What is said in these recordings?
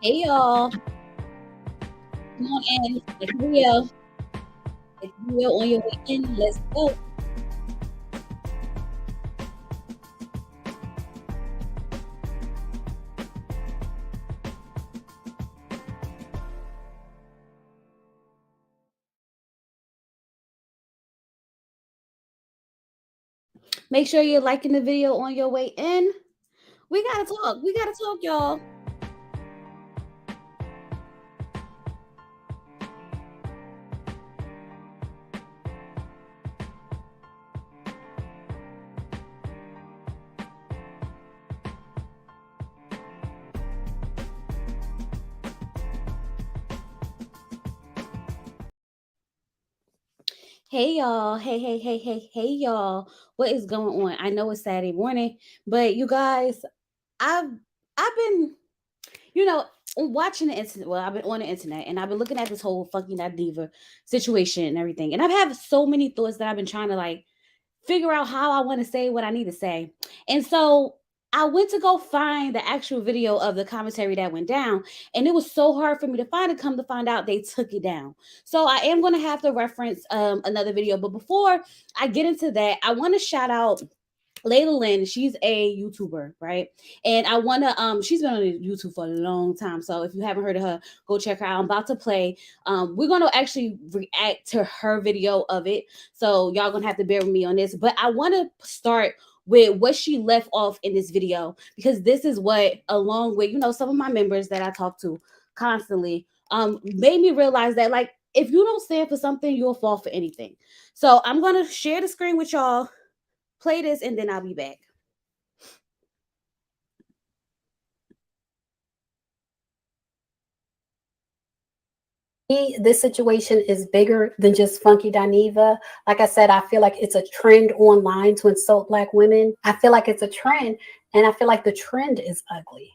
Hey y'all, come on in. It's Rio. It's Rio on your way in. Let's go. Make sure you're liking the video on your way in. We gotta talk. We gotta talk, y'all. Hey y'all. Hey y'all. What is going on? I know it's Saturday morning, but you guys, I've I've been, you know, watching the internet. Well, I've been on the internet and I've been looking at this whole fucking Dineva situation and everything. And I've had so many thoughts that I've been trying to figure out how I want to say what I need to say. And so I went to go find the actual video of the commentary that went down, and it was so hard for me to find it. Come to find out, they took it down. So I am going to have to reference another video. But before I get into that, I want to shout out Layla Lynn. She's a YouTuber, right? And I want to she's been on YouTube for a long time. So if you haven't heard of her, go check her out. I'm about to play. We're going to actually react to her video of it. So y'all going to have to bear with me on this, but I want to start with what she left off in this video, because this is what, along with, some of my members that I talk to constantly, made me realize that, like, if you don't stand for something, you'll fall for anything. So I'm going to share the screen with y'all, play this, and then I'll be back. This situation is bigger than just Funky Dineva. Like I said, I feel like it's a trend online to insult Black women. I feel like it's a trend, and I feel like the trend is ugly.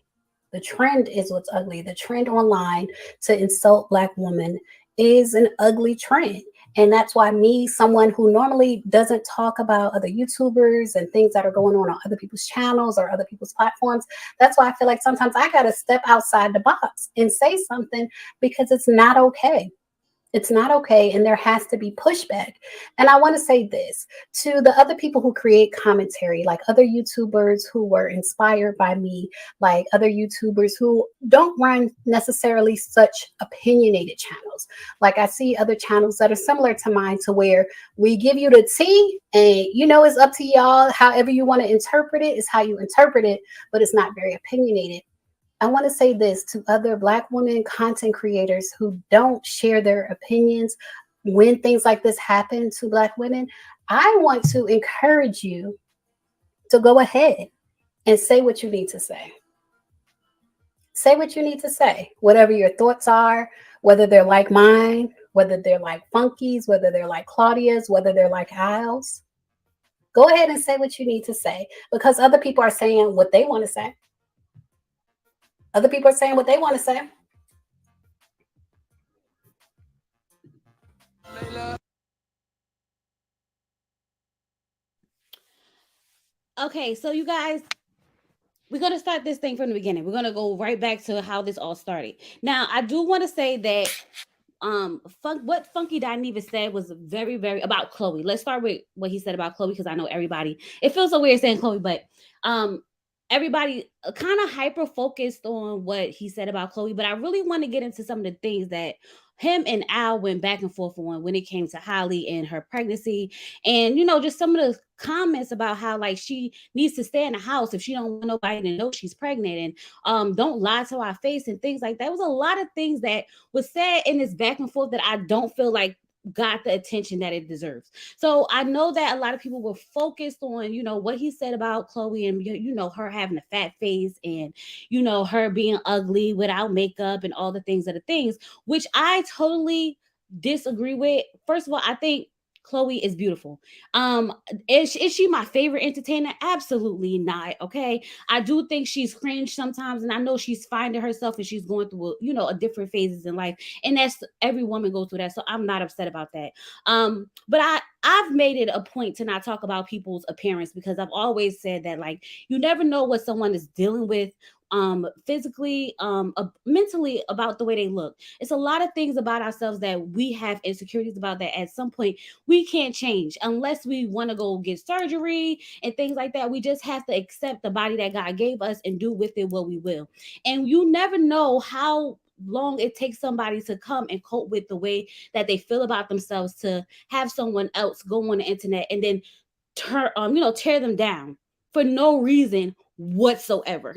The trend is what's ugly. The trend online to insult Black women is an ugly trend. And that's why me, someone who normally doesn't talk about other YouTubers and things that are going on other people's channels or other people's platforms, that's why I feel like sometimes I got to step outside the box and say something, because it's not okay. It's not okay, and there has to be pushback. And I want to say this to the other people who create commentary, like other YouTubers who were inspired by me, like other YouTubers who don't run necessarily such opinionated channels. Like I see other channels that are similar to mine, to where we give you the tea, and it's up to y'all. However you want to interpret it is how you interpret it, but it's not very opinionated. I want to say this to other Black women content creators who don't share their opinions when things like this happen to Black women. I want to encourage you to go ahead and say what you need to say. Say what you need to say, whatever your thoughts are, whether they're like mine, whether they're like Funky's, whether they're like Claudia's, whether they're like Isles. Go ahead and say what you need to say, because other people are saying what they want to say. Other people are saying what they want to say. Okay, so you guys, we're gonna start this thing from the beginning. We're gonna go right back to how this all started. Now, I do want to say that what Funky Dineva said was very about Chloe. Let's start with what he said about Chloe, because I know everybody, it feels so weird saying Chloe, but um everybody kind of hyper focused on what he said about Chloe, but I really want to get into some of the things that him and Al went back and forth on when it came to Halle and her pregnancy, and just some of the comments about how, like, she needs to stay in the house if she don't want nobody to know she's pregnant, and don't lie to our face and things like that. It was a lot of things that was said in this back and forth that I don't feel like got the attention that it deserves. So I know that a lot of people were focused on, what he said about Chloe, and her having a fat face, and her being ugly without makeup and all the things, which I totally disagree with. First of all, I think Chloe is beautiful. Is she my favorite entertainer? Absolutely not. Okay. I do think she's cringe sometimes, and I know she's finding herself and she's going through, a different phases in life. And that's, every woman goes through that. So I'm not upset about that. But I I've made it a point to not talk about people's appearance because I've always said that like you never know what someone is dealing with physically mentally about the way they look. It's a lot of things about ourselves that we have insecurities about that at some point we can't change unless we want to go get surgery and things like that. We just have to accept the body that God gave us and do with it what we will. And you never know how long it takes somebody to come and cope with the way that they feel about themselves to have someone else go on the internet and then tear them down for no reason whatsoever.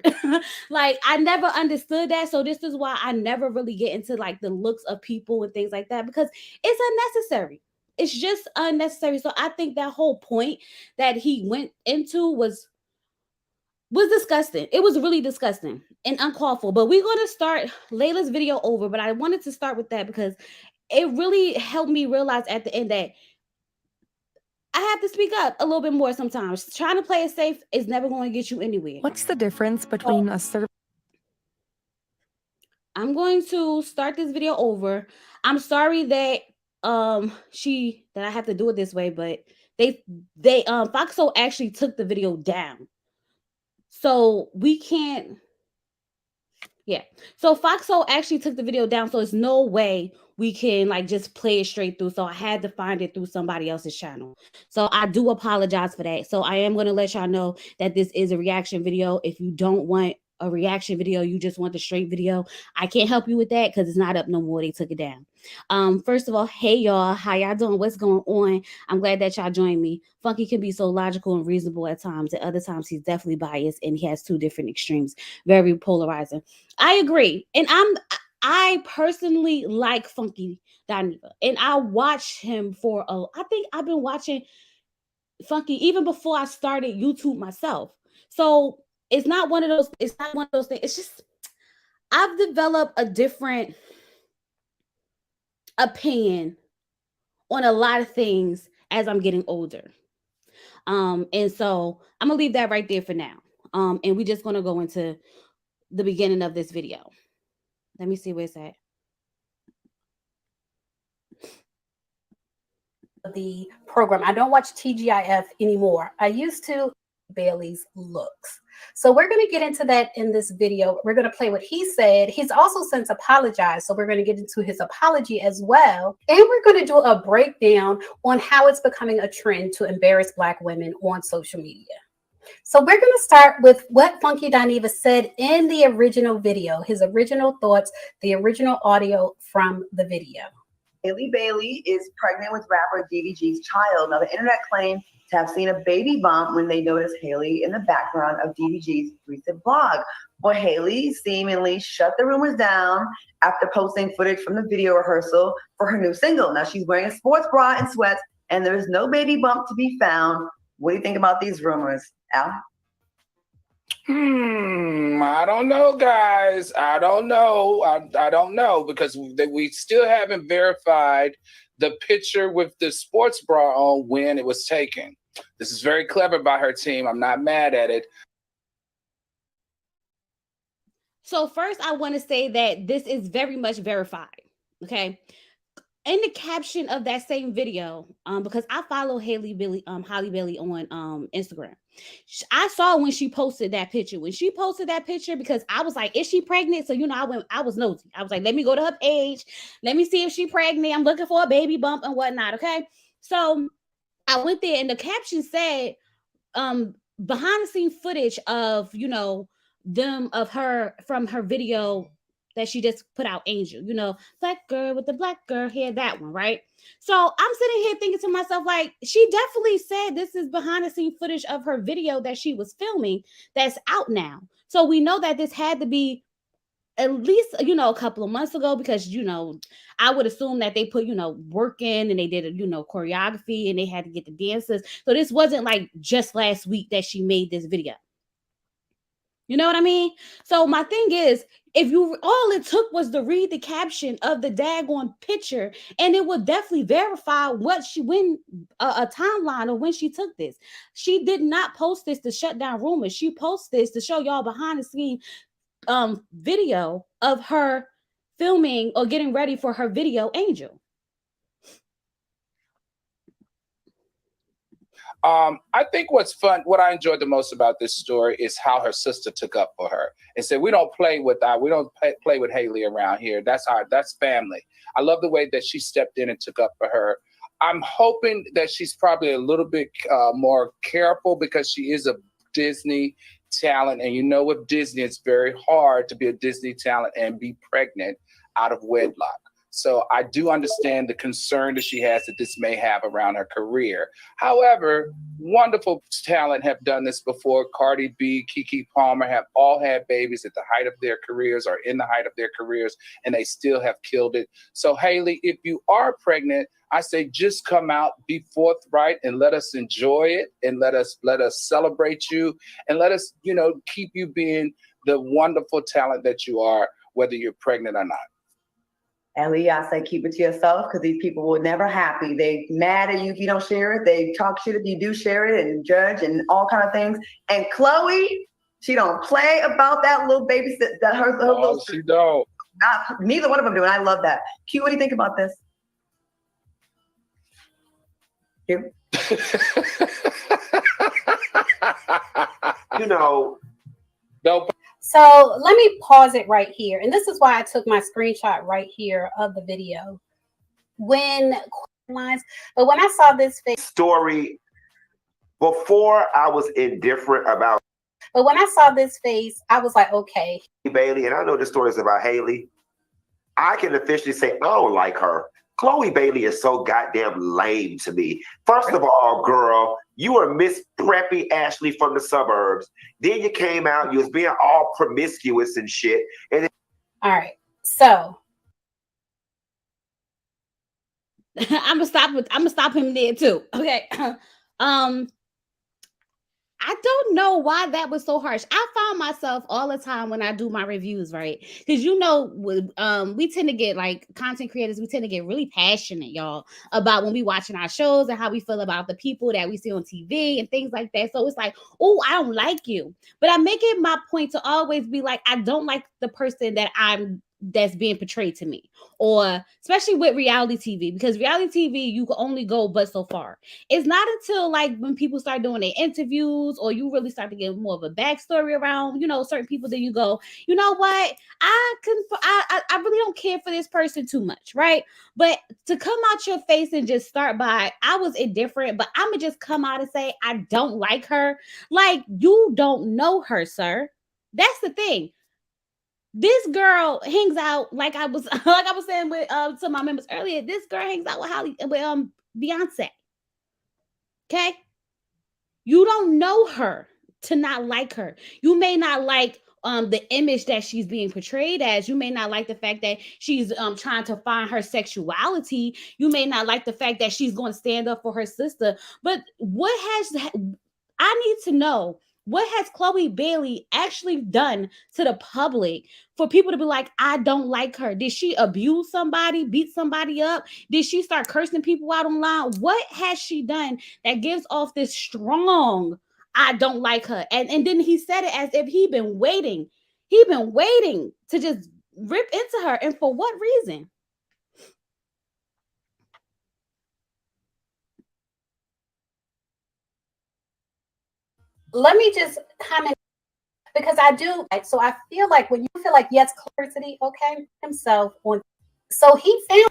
Like I never understood that. So this is why I never really get into like the looks of people and things like that because it's unnecessary. It's just unnecessary. So I think that whole point that he went into was disgusting. It was really disgusting and uncalled for. But we're gonna start Layla's video over. But I wanted to start with that because it really helped me realize at the end that I have to speak up a little bit more sometimes. Trying to play it safe is never going to get you anywhere. What's the difference between a service? I'm going to start this video over. I'm sorry that I have to do it this way, but they Foxo actually took the video down. So we can't. Yeah. So Foxhole actually took the video down, so there's no way we can like just play it straight through. So I had to find it through somebody else's channel. So I do apologize for that. So I am going to let y'all know that this is a reaction video. If you don't want a reaction video, you just want the straight video, I can't help you with that because it's not up no more. They took it down. First of all, hey y'all, how y'all doing? What's going on? I'm glad that y'all joined me. Funky can be so logical and reasonable at times. At other times, he's definitely biased and he has two different extremes. Very polarizing. I agree. And I personally like Funky Dineva. And I watch him I think I've been watching Funky even before I started YouTube myself. So it's not one of those things. It's just I've developed a different opinion on a lot of things as I'm getting older. And so I'm gonna leave that right there for now. And we're just gonna go into the beginning of this video. Let me see where it's at. The program. I don't watch TGIF anymore. I used to. Bailey's looks. So we're going to get into that in this video. We're going to play what he said. He's also since apologized. So we're going to get into his apology as well. And we're going to do a breakdown on how it's becoming a trend to embarrass Black women on social media. So we're going to start with what Funky Dineva said in the original video, his original thoughts, the original audio from the video. Halle Bailey is pregnant with rapper DVG's child. Now, the internet claimed to have seen a baby bump when they noticed Halle in the background of DVG's recent vlog. Well, Halle seemingly shut the rumors down after posting footage from the video rehearsal for her new single. Now, she's wearing a sports bra and sweats, and there is no baby bump to be found. What do you think about these rumors, Al? I don't know, guys. I don't know. I don't know because we still haven't verified the picture with the sports bra on when it was taken. This is very clever by her team. I'm not mad at it. So first, I want to say that this is very much verified. Okay. In the caption of that same video, because I follow Halle Bailey on Instagram. I saw when she posted that picture. When she posted that picture, because I was like, is she pregnant? So I was nosy. I was like, let me go to her page, let me see if she's pregnant. I'm looking for a baby bump and whatnot. Okay. So I went there and the caption said, behind the scene footage of, her from her video that she just put out, Angel, black girl with the black girl hair, that one, right? So I'm sitting here thinking to myself, like, she definitely said this is behind the scene footage of her video that she was filming that's out now. So we know that this had to be at least, a couple of months ago, because, I would assume that they put, work in and they did, choreography and they had to get the dancers. So this wasn't like just last week that she made this video. You know what I mean? So my thing is, if you all it took was to read the caption of the daggone picture, and it would definitely verify a timeline of when she took this. She did not post this to shut down rumors. She posted this to show y'all behind the scene video of her filming or getting ready for her video, Angel. I think what's fun, what I enjoyed the most about this story is how her sister took up for her and said, "We don't play with Halle around here. That's family." I love the way that she stepped in and took up for her. I'm hoping that she's probably a little bit more careful because she is a Disney talent, and with Disney, it's very hard to be a Disney talent and be pregnant out of wedlock. So I do understand the concern that she has that this may have around her career. However, wonderful talent have done this before. Cardi B, Keke Palmer have all had babies at the height of their careers or in the height of their careers, and they still have killed it. So Halle, if you are pregnant, I say just come out, be forthright, and let us enjoy it, and let us celebrate you, and let us, keep you being the wonderful talent that you are, whether you're pregnant or not. Ellie, I say keep it to yourself because these people will never happy. They mad at you if you don't share it. They talk shit if you do share it and judge and all kind of things. And Chloe, she don't play about that little baby. That her little. She don't. Neither one of them do, and I love that. Q, what do you think about this? Q? No. So let me pause it right here. And this is why I took my screenshot right here of the video. When I saw this story, before I was indifferent about. But when I saw this face, I was like, okay. Bailey, and I know the story is about Halle. I can officially say I don't like her. Chloe Bailey is so goddamn lame to me. First of all, girl, you were Miss Preppy Ashley from the suburbs. Then you came out, you was being all promiscuous and shit. And then all right, so I'm gonna stop him there too. Okay. I don't know why that was so harsh. I found myself all the time when I do my reviews, right? Because we tend to get, like, content creators, we tend to get really passionate, y'all, about when we watching our shows and how we feel about the people that we see on TV and things like that. So it's like, oh, I don't like you. But I make it my point to always be like, I don't like the person that's being portrayed to me, or especially with reality TV, because reality TV, you can only go but so far. It's not until, like, when people start doing their interviews or you really start to get more of a backstory around, certain people, that you go, you know what, I really don't care for this person too much, right? But to come out your face and just start by, I was indifferent, but I'm gonna just come out and say I don't like her. Like, you don't know her, sir. That's the thing. This girl hangs out, like I was saying with some of my members earlier. This girl hangs out with Beyonce. Okay, you don't know her to not like her. You may not like the image that she's being portrayed as. You may not like the fact that she's trying to find her sexuality. You may not like the fact that she's going to stand up for her sister. But I need to know, what has Chloe Bailey actually done to the public for people to be like, I don't like her? Did she abuse somebody, beat somebody up? Did she start cursing people out online? What has she done that gives off this strong, I don't like her? And then he said it as if he'd been waiting to just rip into her. And for what reason? Let me just comment, because I do, so I feel like when you feel like, yes, clarity, okay, himself on, so he found.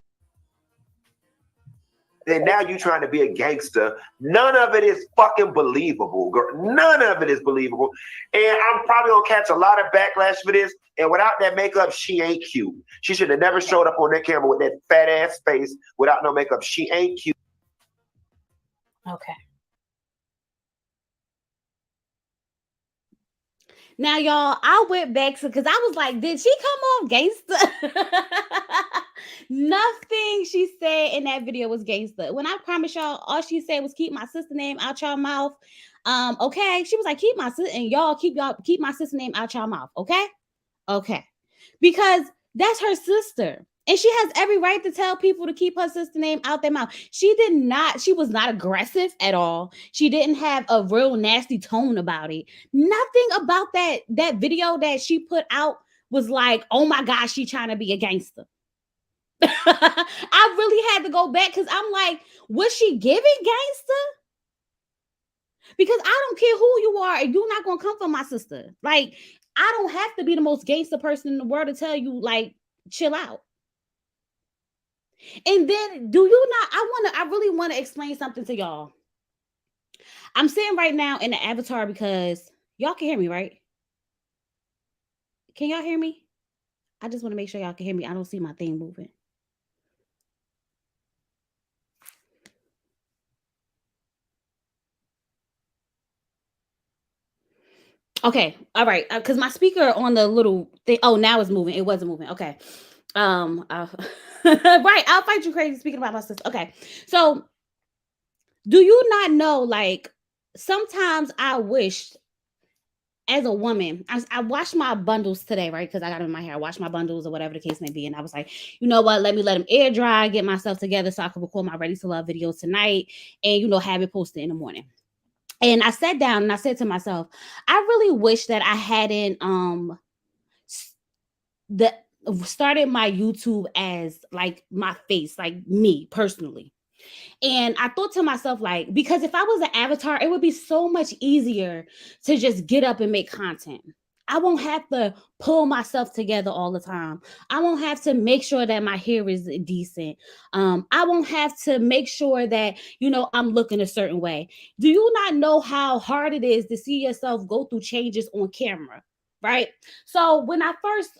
And now you trying to be a gangster. None of it is fucking believable, girl. None of it is believable. And I'm probably gonna catch a lot of backlash for this. And without that makeup, she ain't cute. She should have never showed up on that camera with that fat ass face without no makeup. She ain't cute. Okay. Now, y'all, I went back to, because I was like, did she come off gangster? Nothing she said in that video was gangster. When I promise y'all, all she said was keep my sister name out y'all mouth. Okay. She was like, keep my sister, and y'all keep my sister name out y'all mouth. Okay. Because that's her sister. And she has every right to tell people to keep her sister name out their mouth. She was not aggressive at all. She didn't have a real nasty tone about it. Nothing about that video that she put out was like, oh my gosh, she trying to be a gangster. I really had to go back, because I'm like, was she giving gangster? Because I don't care who you are, and you're not gonna come for my sister. Like, I don't have to be the most gangster person in the world to tell you, like, chill out. And then, do you not? I really want to explain something to y'all. I'm sitting right now in the avatar because y'all can hear me, right? Can y'all hear me? I just want to make sure y'all can hear me. I don't see my thing moving. Okay, all right. Because my speaker on the little thing. Oh, now it's moving. It wasn't moving. Okay. Right. I'll fight you crazy speaking about my sister. Okay. So, do you not know? Like, sometimes I wish, as a woman, I washed my bundles today, right? Because I got them in my hair. I washed my bundles or whatever the case may be. And I was like, you know what? Let me let them air dry, get myself together so I can record my Ready to Love video tonight and, have it posted in the morning. And I sat down and I said to myself, I really wish that I hadn't the started my YouTube as like my face, like me personally. And I thought to myself, like, because if I was an avatar, it would be so much easier to just get up and make content. I won't have to pull myself together all the time. I won't have to make sure that my hair is decent. I won't have to make sure that, I'm looking a certain way. Do you not know how hard it is to see yourself go through changes on camera? Right. So when I first,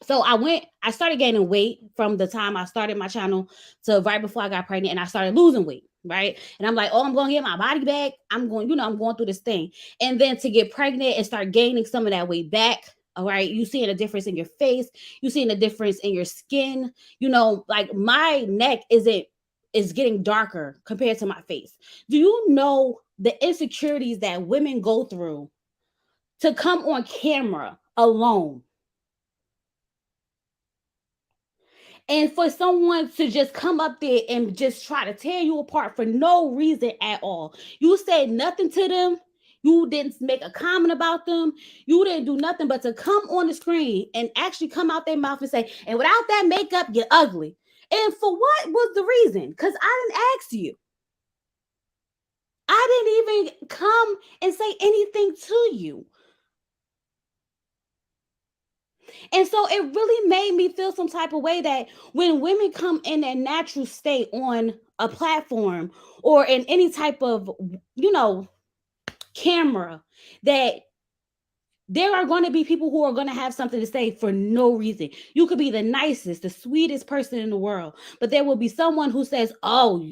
so I started gaining weight from the time I started my channel to right before I got pregnant, and I started losing weight, right? And I'm like, oh, I'm going to get my body back. I'm going through this thing. And then to get pregnant and start gaining some of that weight back, all right, you seeing a difference in your face, you seeing a difference in your skin, like my neck is getting darker compared to my face. Do you know the insecurities that women go through to come on camera alone? And for someone to just come up there and just try to tear you apart for no reason at all. You said nothing to them. You didn't make a comment about them. You didn't do nothing but to come on the screen and actually come out their mouth and say, and without that makeup, you're ugly. And for what was the reason? Because I didn't ask you. I didn't even come and say anything to you. And so it really made me feel some type of way that when women come in their natural state on a platform or in any type of, camera, that there are going to be people who are going to have something to say for no reason. You could be the nicest, the sweetest person in the world, but there will be someone who says, oh,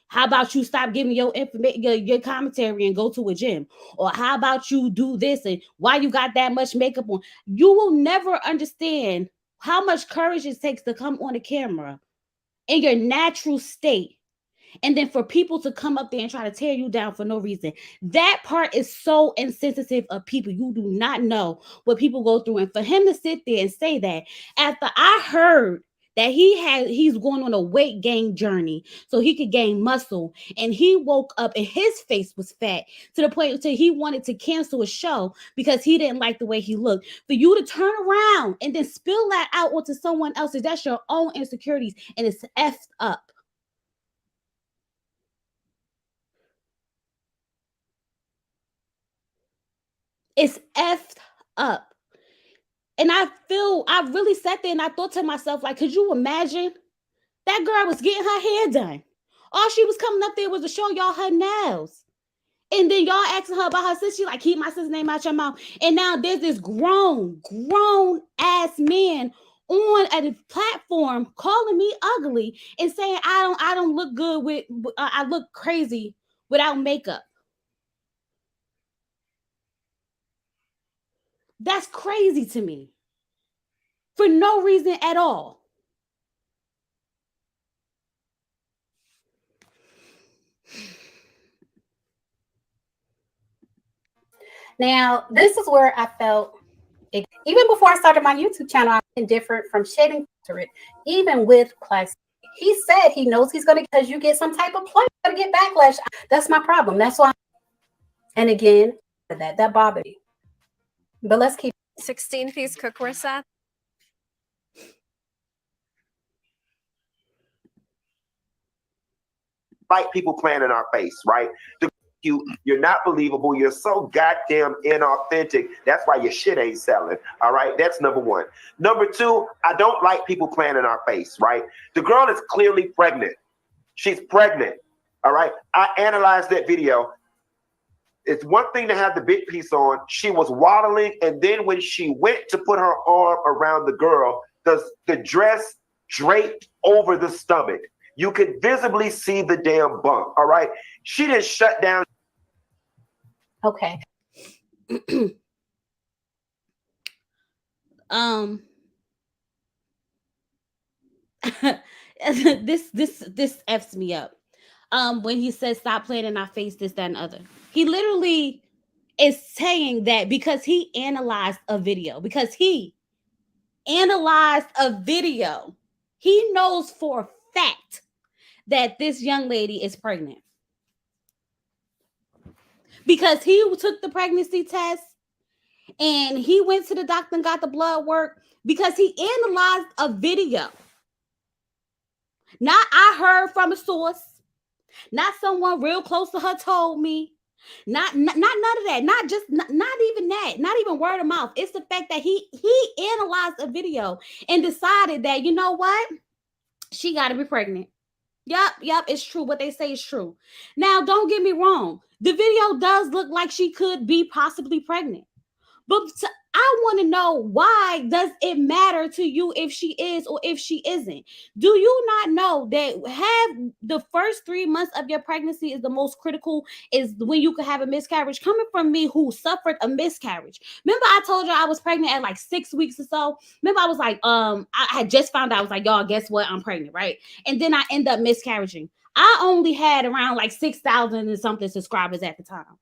how about you stop giving your information, your commentary and go to a gym? Or how about you do this and why you got that much makeup on? You will never understand how much courage it takes to come on a camera in your natural state. And then for people to come up there and try to tear you down for no reason. That part is so insensitive of people. You do not know what people go through. And for him to sit there and say that after I heard that he's going on a weight gain journey so he could gain muscle, and he woke up and his face was fat to the point until he wanted to cancel a show because he didn't like the way he looked. For you to turn around and then spill that out onto someone else's, that's your own insecurities, and it's effed up. It's effed up. And I really sat there and I thought to myself, like, could you imagine? That girl was getting her hair done. All she was coming up there was to show y'all her nails. And then y'all asking her about her sister. She like, keep my sister's name out your mouth. And now there's this grown ass man on a platform calling me ugly and saying I don't look good with I look crazy without makeup. That's crazy to me. For no reason at all. Now, this is where I felt, even before I started my YouTube channel, I've been different from shedding to it, even with class. He said he knows he's going to, because you get some type of play, to get backlash. That's my problem. That's why. And again, that bothered me. But let's keep 16-piece cookware set. Like people playing in our face, right? cute. You're not believable. You're so goddamn inauthentic. That's why your shit ain't selling. All right. That's number one. Number two, I don't like people playing in our face, right? The girl is clearly pregnant. She's pregnant. All right. I analyzed that video. It's one thing to have the big piece on. She was waddling, and then when she went to put her arm around the girl, the dress draped over the stomach. You could visibly see the damn bump. All right. She didn't shut down. Okay. This f's me up. When he says stop playing in our face, this, that, and other. He literally is saying that because he analyzed a video, he knows for a fact that this young lady is pregnant. Because he took the pregnancy test and he went to the doctor and got the blood work because he analyzed a video. Not I heard from a source, not someone real close to her told me. Not none of that. Not even that. Not even word of mouth. It's the fact that he analyzed a video and decided that, you know what? She got to be pregnant. Yep, it's true. What they say is true. Now, don't get me wrong. The video does look like she could be possibly pregnant. But I want to know, why does it matter to you if she is or if she isn't? Do you not know that have the first 3 months of your pregnancy is the most critical, is when you could have a miscarriage? Coming from me who suffered a miscarriage. Remember I told you I was pregnant at like 6 weeks or so? Remember I was like, I had just found out, I was like, y'all, guess what? I'm pregnant, right? And then I end up miscarriaging. I only had around like 6,000 and something subscribers at the time.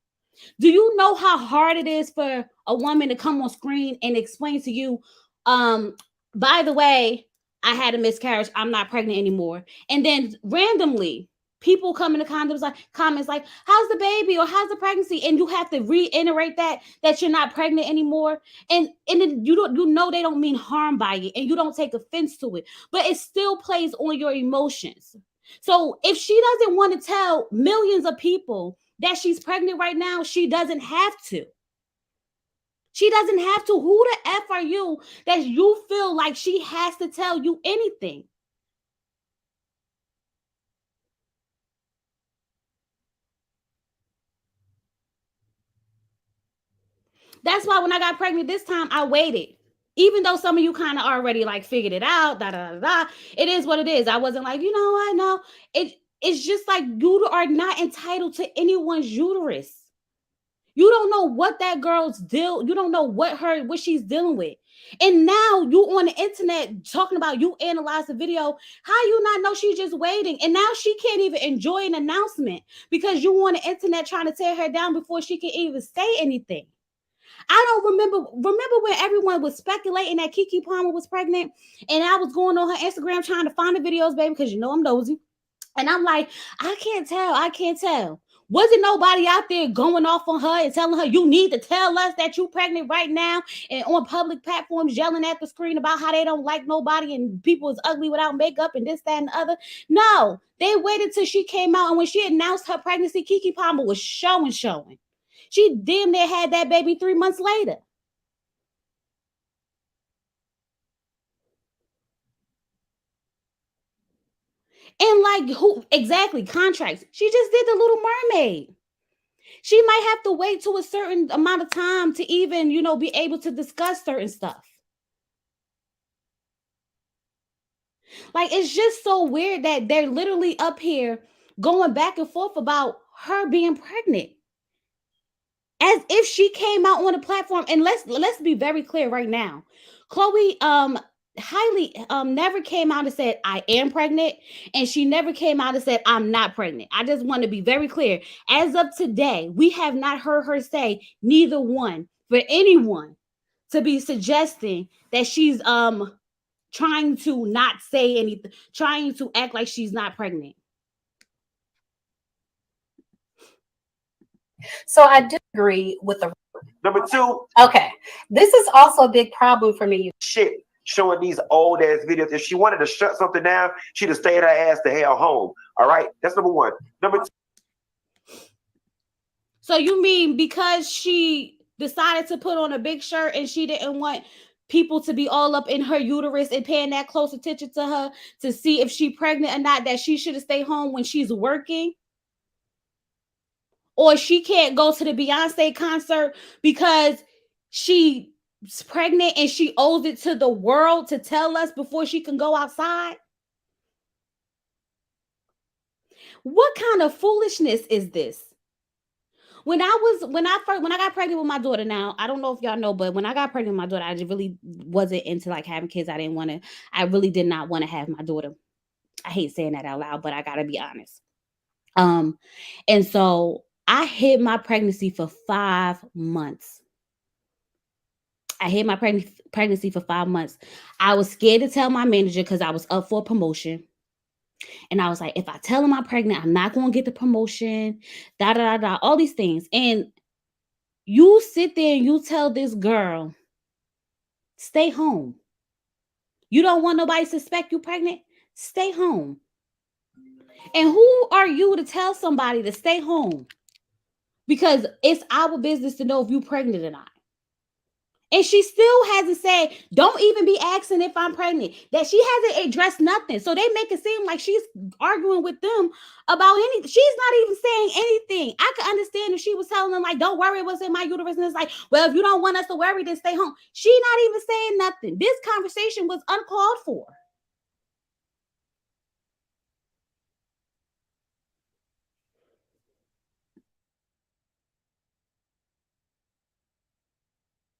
Do you know how hard it is for a woman to come on screen and explain to you, by the way, I had a miscarriage, I'm not pregnant anymore. And then randomly, people come in the comments like, how's the baby or how's the pregnancy? And you have to reiterate that you're not pregnant anymore. And then you know they don't mean harm by it, and you don't take offense to it, but it still plays on your emotions. So if she doesn't want to tell millions of people that she's pregnant right now, she doesn't have to. She doesn't have to. Who the F are you that you feel like she has to tell you anything? That's why when I got pregnant this time, I waited. Even though some of you kind of already like figured it out, it is what it is. I wasn't like, you know what, no. It's just like, you are not entitled to anyone's uterus. You don't know what that girl's deal. You don't know what she's dealing with. And now you on the internet talking about you analyze the video. How you not know she's just waiting? And now she can't even enjoy an announcement because you on the internet trying to tear her down before she can even say anything. I don't remember when everyone was speculating that Keke Palmer was pregnant, and I was going on her Instagram trying to find the videos, baby, because you know I'm nosy. And I'm like, I can't tell. Wasn't nobody out there going off on her and telling her, you need to tell us that you're pregnant right now, and on public platforms yelling at the screen about how they don't like nobody and people is ugly without makeup and this, that, and the other. No, they waited till she came out, and when she announced her pregnancy, Keke Palmer was showing. She damn near had that baby 3 months later. And like, who exactly? Contracts. She just did The Little Mermaid. She might have to wait to a certain amount of time to even, be able to discuss certain stuff. Like, it's just so weird that they're literally up here going back and forth about her being pregnant, as if she came out on the platform. And let's be very clear right now. Chloe Halle never came out and said I am pregnant, and she never came out and said I'm not pregnant. I just want to be very clear. As of today, we have not heard her say neither one, for anyone to be suggesting that she's trying to not say anything, trying to act like she's not pregnant. So I do agree with the Number two. Okay, this is also a big problem for me. Shit, showing these old ass videos. If she wanted to shut something down, she'd have stayed her ass the hell home. All right, that's number one. Number two. So you mean because she decided to put on a big shirt and she didn't want people to be all up in her uterus and paying that close attention to her to see if she's pregnant or not, that she should have stayed home when she's working? Or she can't go to the Beyonce concert because she's pregnant and she owes it to the world to tell us before she can go outside? What kind of foolishness is this? When I got pregnant with my daughter, now I don't know if y'all know, but when I got pregnant with my daughter, I just really wasn't into like having kids. I really did not want to have my daughter. I hate saying that out loud, but I gotta be honest. And so I hid my pregnancy for 5 months. I hid my pregnancy for 5 months. I was scared to tell my manager because I was up for a promotion. And I was like, if I tell him I'm pregnant, I'm not going to get the promotion, all these things. And you sit there and you tell this girl, stay home. You don't want nobody to suspect you pregnant? Stay home. And who are you to tell somebody to stay home? Because it's our business to know if you're pregnant or not. And she still hasn't said, don't even be asking if I'm pregnant. That she hasn't addressed nothing. So they make it seem like she's arguing with them about anything. She's not even saying anything. I could understand if she was telling them, like, don't worry what's in my uterus. And it's like, well, if you don't want us to worry, then stay home. She's not even saying nothing. This conversation was uncalled for.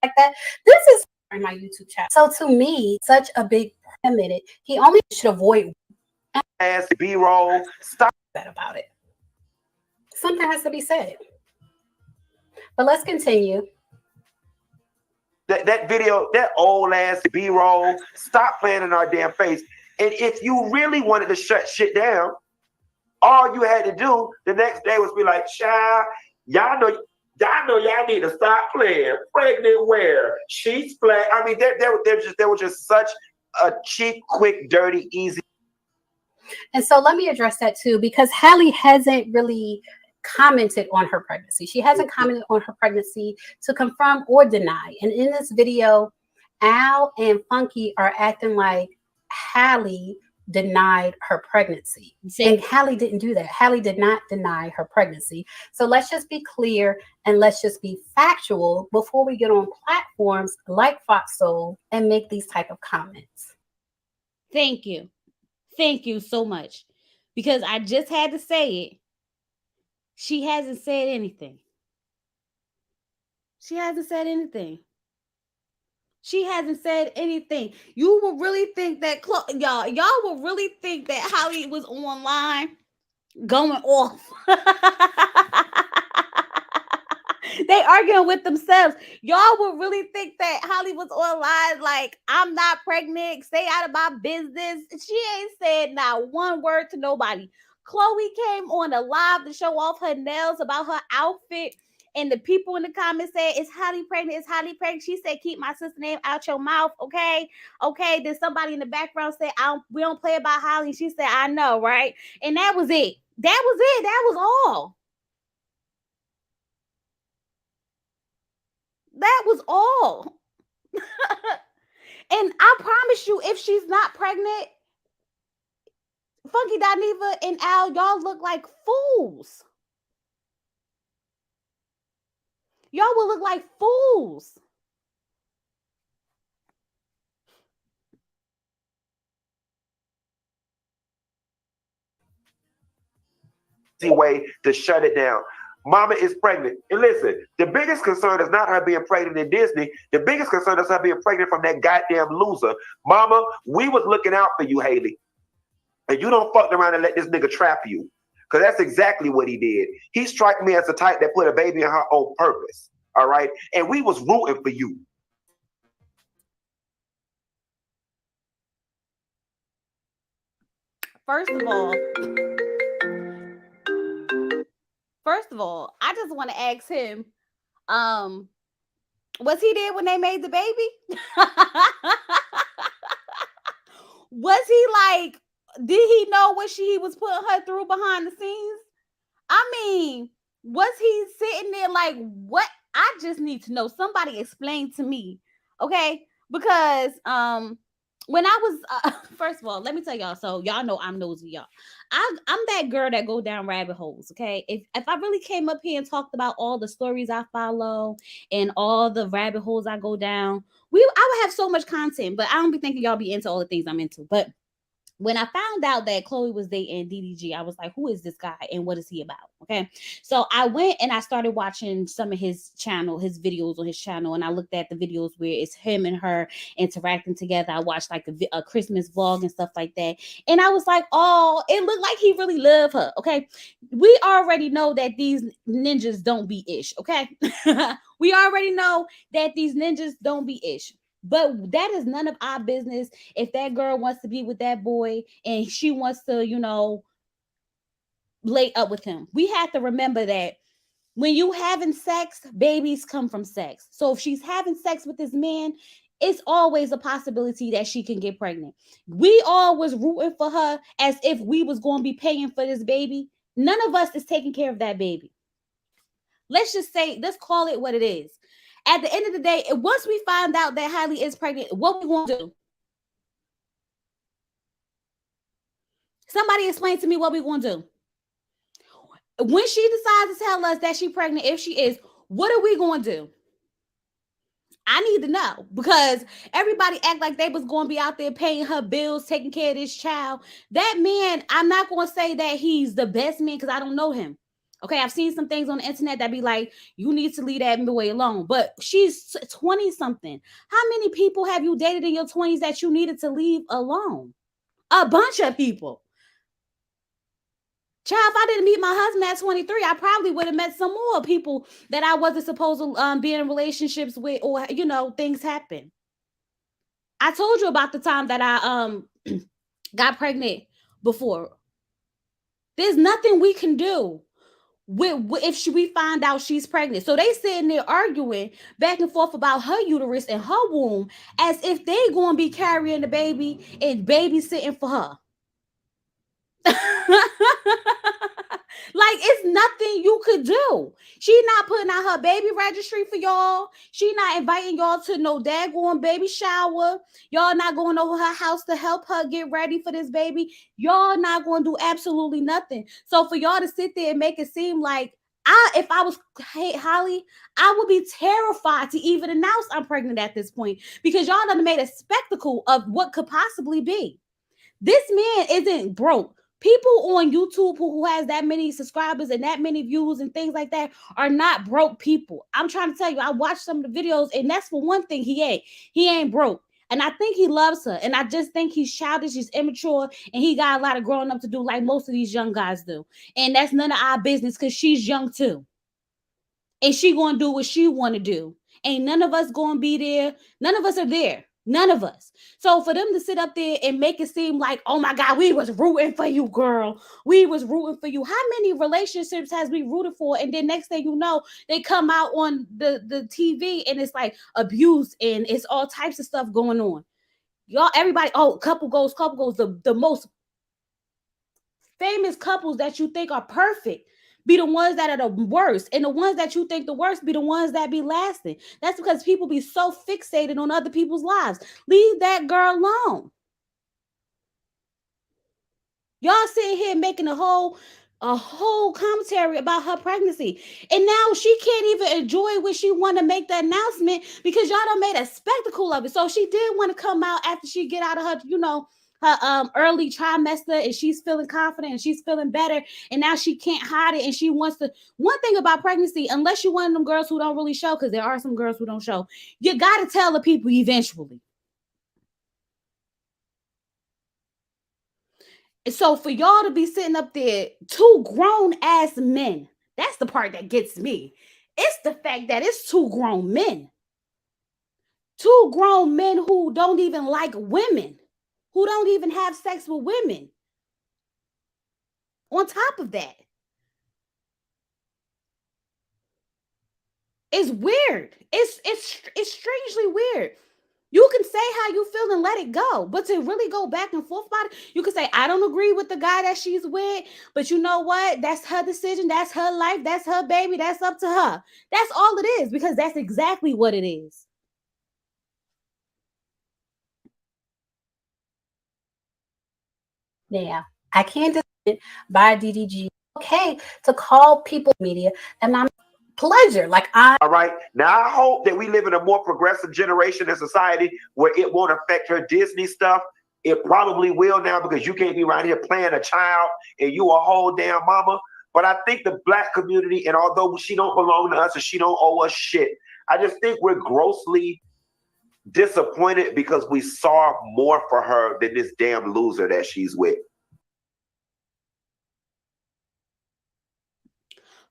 Like that. This is my YouTube channel. So to me, such a big minute. He only should avoid Ass B-roll. Stop that about it. Something has to be said. But let's continue. that video, that old ass B-roll. Stop playing in our damn face. And if you really wanted to shut shit down, all you had to do the next day was be like, child, y'all know y'all need to stop playing. Pregnant where? She's flat. I mean, there was just such a cheap, quick, dirty, easy. And so let me address that too, because Halle hasn't really commented on her pregnancy. She hasn't commented on her pregnancy to confirm or deny. And in this video, Al and Funky are acting like Halle denied her pregnancy. And Halle didn't do that. Halle did not deny her pregnancy. So let's just be clear and let's just be factual before we get on platforms like Fox Soul and make these type of comments. Thank you. Thank you so much. Because I just had to say it. She hasn't said anything. She hasn't said anything. She hasn't said anything. You will really think that y'all will really think that Halle was online going off. They arguing with themselves. Y'all will really think that Halle was online like, I'm not pregnant, stay out of my business. She ain't said not one word to nobody. Chloe came on a live to show off her nails about her outfit. And the people in the comments said, is Halle pregnant? Is Halle pregnant? She said, keep my sister's name out your mouth, okay? Okay. Then somebody in the background said, we don't play about Halle. She said, I know, right? And that was it. That was it. That was all. That was all. And I promise you, if she's not pregnant, Funky Dineva and Al, y'all look like fools. Y'all will look like fools. Way to shut it down. Mama is pregnant. And listen, the biggest concern is not her being pregnant in Disney. The biggest concern is her being pregnant from that goddamn loser. Mama, we was looking out for you, Halle. And you don't fuck around and let this nigga trap you. Because that's exactly what he did. He struck me as the type that put a baby in her own purpose. All right? And we was rooting for you. First of all, I just want to ask him, was he there when they made the baby? Was he like, did he know what he was putting her through behind the scenes? I mean, Was he sitting there like, what? I just need to know. Somebody explain to me, okay? Because when I was first of all, let me tell y'all. So y'all know I'm nosy, y'all. I'm that girl that go down rabbit holes. Okay, if I really came up here and talked about all the stories I follow and all the rabbit holes I go down, I would have so much content. But I don't be thinking y'all be into all the things I'm into. But when I found out that Chloe was dating DDG, I was like, who is this guy and what is he about? Okay. So I went and I started watching some of his channel, his videos on his channel. And I looked at the videos where it's him and her interacting together. I watched like a Christmas vlog and stuff like that. And I was like, oh, it looked like he really loved her. Okay. We already know that these ninjas don't be ish. Okay. We already know that these ninjas don't be ish. But that is none of our business. If that girl wants to be with that boy and she wants to, lay up with him, we have to remember that when you having sex, babies come from sex. So if she's having sex with this man, it's always a possibility that she can get pregnant. We all was rooting for her as if we was going to be paying for this baby. None of us is taking care of that baby. Let's call it what it is. At the end of the day, once we find out that Halle is pregnant, what we going to do? Somebody explain to me what we going to do. When she decides to tell us that she's pregnant, if she is, what are we going to do? I need to know, because everybody act like they was going to be out there paying her bills, taking care of this child. That man, I'm not going to say that he's the best man because I don't know him. Okay, I've seen some things on the internet that be like, you need to leave that boy alone. But she's 20 something. How many people have you dated in your 20s that you needed to leave alone? A bunch of people. Child, if I didn't meet my husband at 23, I probably would have met some more people that I wasn't supposed to be in relationships with, or things happen. I told you about the time that I got pregnant before. There's nothing we can do if we find out she's pregnant. So they sitting there arguing back and forth about her uterus and her womb as if they gonna be carrying the baby and babysitting for her. Like, it's nothing you could do. She not putting out her baby registry for y'all. She not inviting y'all to no daggone baby shower. Y'all not going over her house to help her get ready for this baby. Y'all not going to do absolutely nothing. So for y'all to sit there and make it seem like if I was Halle, I would be terrified to even announce I'm pregnant at this point, because y'all done made a spectacle of what could possibly be. This man isn't broke. People on YouTube who has that many subscribers and that many views and things like that are not broke people. I'm trying to tell you, I watched some of the videos, and that's for one thing, he ain't broke. And I think he loves her. And I just think he's childish, he's immature, and he got a lot of growing up to do like most of these young guys do. And that's none of our business, because she's young too. And she gonna do what she want to do. Ain't none of us gonna be there. None of us are there. None of us. So for them to sit up there and make it seem like, oh my God, we was rooting for you, girl. We was rooting for you. How many relationships has we rooted for? And then next thing you know, they come out on the TV and it's like abuse and it's all types of stuff going on. Y'all, everybody, couple goals, the most famous couples that you think are perfect be the ones that are the worst, and the ones that you think the worst be the ones that be lasting. That's because people be so fixated on other people's lives. Leave that girl alone. Y'all sitting here making a whole commentary about her pregnancy, and now she can't even enjoy what she want to make the announcement because y'all done made a spectacle of it. So she did want to come out after she get out of her her early trimester, and she's feeling confident and she's feeling better, and now she can't hide it, and she wants to. One thing about pregnancy, unless you're one of them girls who don't really show, because there are some girls who don't show, you got to tell the people eventually. So for y'all to be sitting up there, two grown ass men, that's the part that gets me. It's the fact that it's two grown men. Two grown men who don't even like women, who don't even have sex with women. On top of that, it's weird. It's strangely weird. You can say how you feel and let it go. But to really go back and forth about it, you can say, I don't agree with the guy that she's with, but you know what? That's her decision. That's her life. That's her baby. That's up to her. That's all it is, because that's exactly what it is. Yeah, I can't decide by DDG. Okay, to call people media, and I'm pleasure. Like All right. Now I hope that we live in a more progressive generation in society where it won't affect her Disney stuff. It probably will now, because you can't be around here playing a child and you a whole damn mama. But I think the black community, and although she don't belong to us and she don't owe us shit, I just think we're grossly disappointed because we saw more for her than this damn loser that she's with.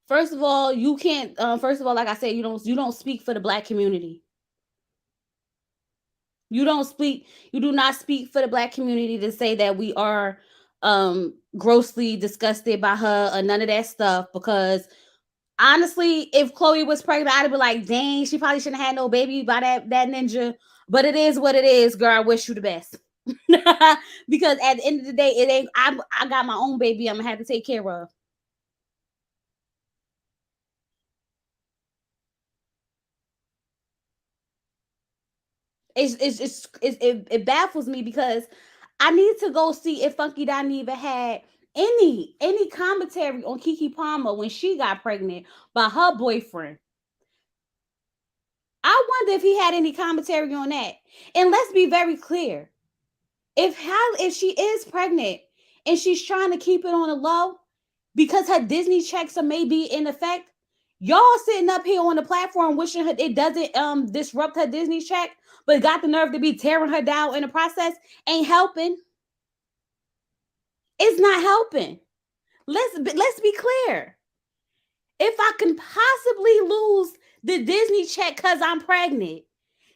First of all, you can't. First of all, like I said, you don't speak for the black community. You don't speak. You do not speak for the black community to say that we are grossly disgusted by her or none of that stuff. Because honestly, if Chloe was pregnant, I'd be like, dang, she probably shouldn't have had no baby by that ninja. But it is what it is, girl. I wish you the best. Because at the end of the day, it ain't. I got my own baby. I'm gonna have to take care of. It baffles me, because I need to go see if Funky Dineva had any commentary on Kiki Palmer when she got pregnant by her boyfriend. I wonder if he had any commentary on that. And let's be very clear. If she is pregnant and she's trying to keep it on the low because her Disney checks are maybe in effect, y'all sitting up here on the platform wishing her it doesn't disrupt her Disney check, but got the nerve to be tearing her down in the process, ain't helping. It's not helping. Let's be clear. If I can possibly lose the Disney check because I'm pregnant,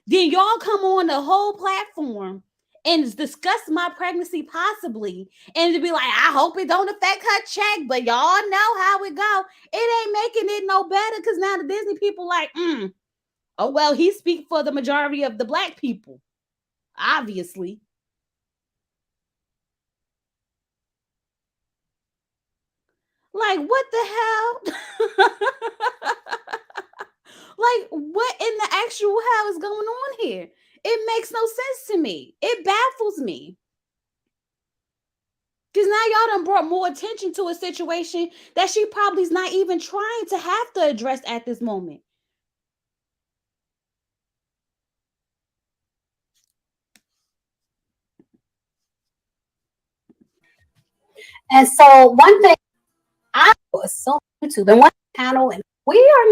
then y'all come on the whole platform and discuss my pregnancy possibly, and to be like, I hope it don't affect her check, but y'all know how it go. It ain't making it no better, because now the Disney people like, oh well, he speak for the majority of the black people, obviously. Like, what the hell? Like, what in the actual hell is going on here? It makes no sense to me. It baffles me. Because now y'all done brought more attention to a situation that she probably is not even trying to have to address at this moment. And so one thing I assume YouTube and one channel, and we are.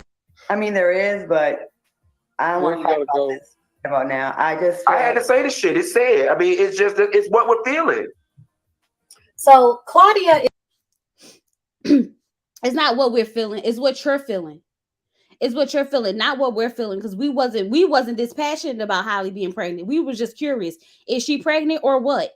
I mean, there is, but I don't want to talk about this about now. I had to say this shit. It's sad. I mean, it's what we're feeling. So Claudia, it's not what we're feeling. It's what you're feeling. It's what you're feeling, not what we're feeling. Because we wasn't this passionate about Halle being pregnant. We were just curious: is she pregnant or what?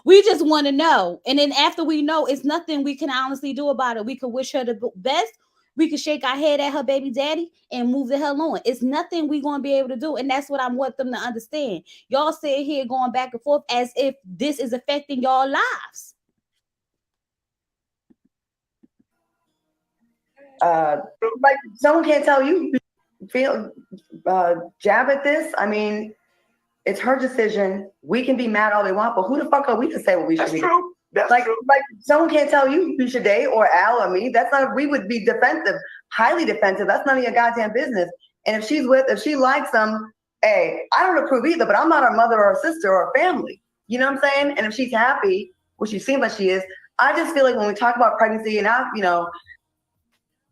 We just want to know. And then after we know, it's nothing we can honestly do about it. We could wish her the best. We could shake our head at her baby daddy and move the hell on. It's nothing we gonna be able to do, and that's what I want them to understand. Y'all sitting here going back and forth as if this is affecting y'all lives. Like, someone can't tell you feel jab at this. I mean, it's her decision. We can be mad all we want, but who the fuck are we to say what we should be? True. That's like, true. like someone can't tell you who should date, or Al or me. That's not. We would be defensive, highly defensive. That's none of your goddamn business. And if she likes them, hey, I don't approve either. But I'm not her mother or her sister or her family. You know what I'm saying? And if she's happy, which she seems like she is, I just feel like when we talk about pregnancy, and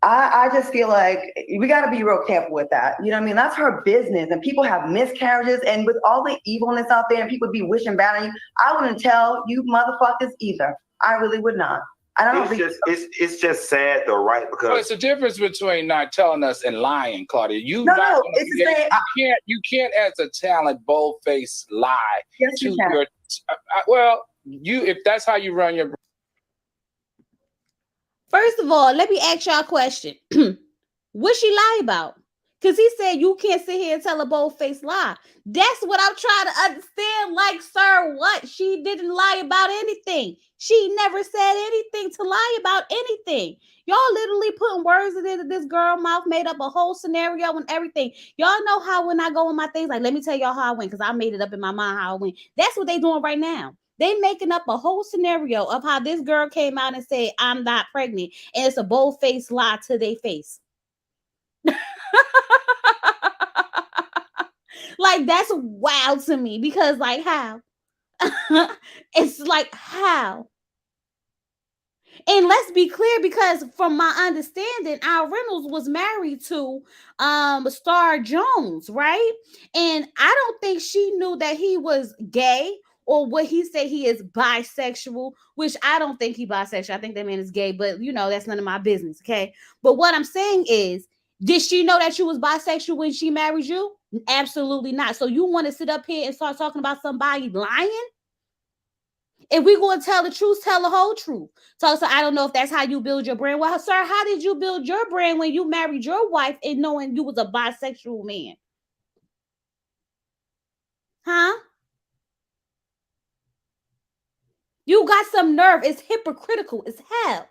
I just feel like we got to be real careful with that. You know what I mean? That's her business, and people have miscarriages, and with all the evilness out there and people be wishing bad on you, I wouldn't tell you motherfuckers either. I really would not. I don't think it's just sad though, right? Because it's a difference between not telling us and lying, Claudia. it's the same. You can't as a talent bold-faced lie. Yes, you can. If that's how you run your. First of all, let me ask y'all a question. What she lie about? Because he said you can't sit here and tell a bold-faced lie. That's what I'm trying to understand. Like, sir, what? She didn't lie about anything. She never said anything to lie about anything. Y'all literally putting words into this girl mouth, made up a whole scenario and everything. Y'all know how when I go on my things, like, let me tell y'all how I went, because I made it up in my mind how I went. That's what they doing right now. They making up a whole scenario of how this girl came out and said, I'm not pregnant. And it's a bold-faced lie to their face. Like, that's wild to me, because like, how? It's like, how? And let's be clear, because from my understanding, Al Reynolds was married to Star Jones, right? And I don't think she knew that he was gay, or what he said he is bisexual, which I don't think he bisexual. I think that man is gay, but that's none of my business, okay? But what I'm saying is, did she know that you was bisexual when she married you? Absolutely not. So you want to sit up here and start talking about somebody lying? If we going to tell the truth, tell the whole truth. So I don't know if that's how you build your brand. Well, sir, how did you build your brand when you married your wife and knowing you was a bisexual man? Huh? You got some nerve. It's hypocritical as hell.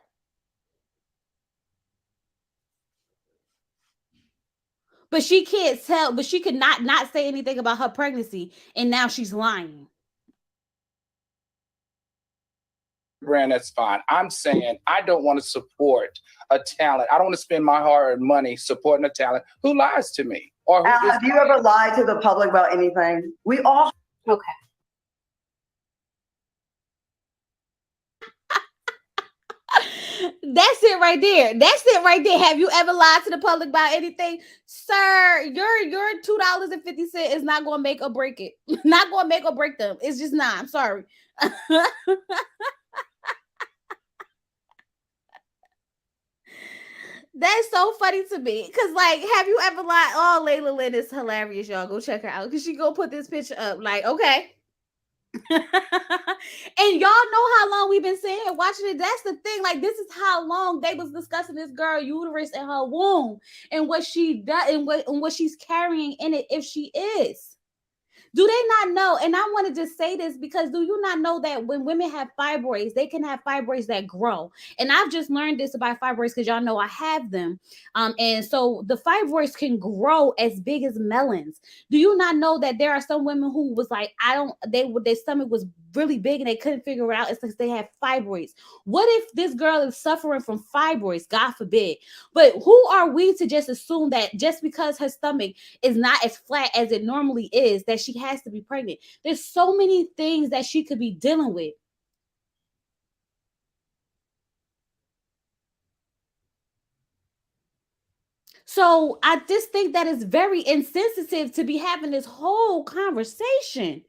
But she can't tell, but she could not say anything about her pregnancy, and now she's lying. Brand, that's fine. I'm saying I don't want to support a talent. I don't want to spend my hard-earned money supporting a talent who lies to me. Or who Have you ever lied to the public about anything? We all. Okay. That's it right there. That's it right there. Have you ever lied to the public about anything? Sir, your $2.50 is not going to make or break it. Not going to make or break them. It's just not. I'm sorry. That's so funny to me. Because, like, have you ever lied? Oh, Layla Lynn is hilarious, y'all. Go check her out. Because she go put this picture up. Like, okay. And y'all know how long we've been sitting here watching it. That's the thing. Like, this is how long they was discussing this girl uterus in her womb and what she does and what she's carrying in it, if she is. Do they not know? And I want to just say this, because do you not know that when women have fibroids, they can have fibroids that grow? And I've just learned this about fibroids because y'all know I have them. And so the fibroids can grow as big as melons. Do you not know that there are some women who was like, their stomach was really big and they couldn't figure it out? It's because they have fibroids. What if this girl is suffering from fibroids? God forbid. But who are we to just assume that just because her stomach is not as flat as it normally is, that she has to be pregnant? There's so many things that she could be dealing with. So I just think that it's very insensitive to be having this whole conversation.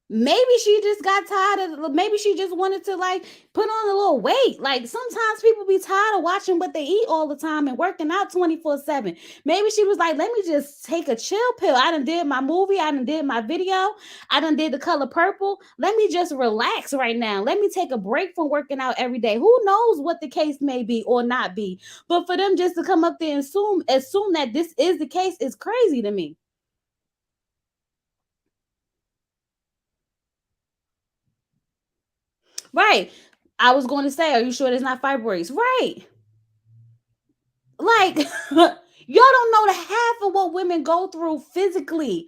Maybe she just got tired of, maybe she just wanted to like put on a little weight. Like, sometimes people be tired of watching what they eat all the time and working out 24/7. Maybe she was like, let me just take a chill pill. I done did my movie. I done did my video. I done did The Color Purple. Let me just relax right now. Let me take a break from working out every day. Who knows what the case may be or not be. But for them just to come up there and assume that this is the case is crazy to me. Right. I was going to say, are you sure there's not fibroids? Right. Like, y'all don't know the half of what women go through physically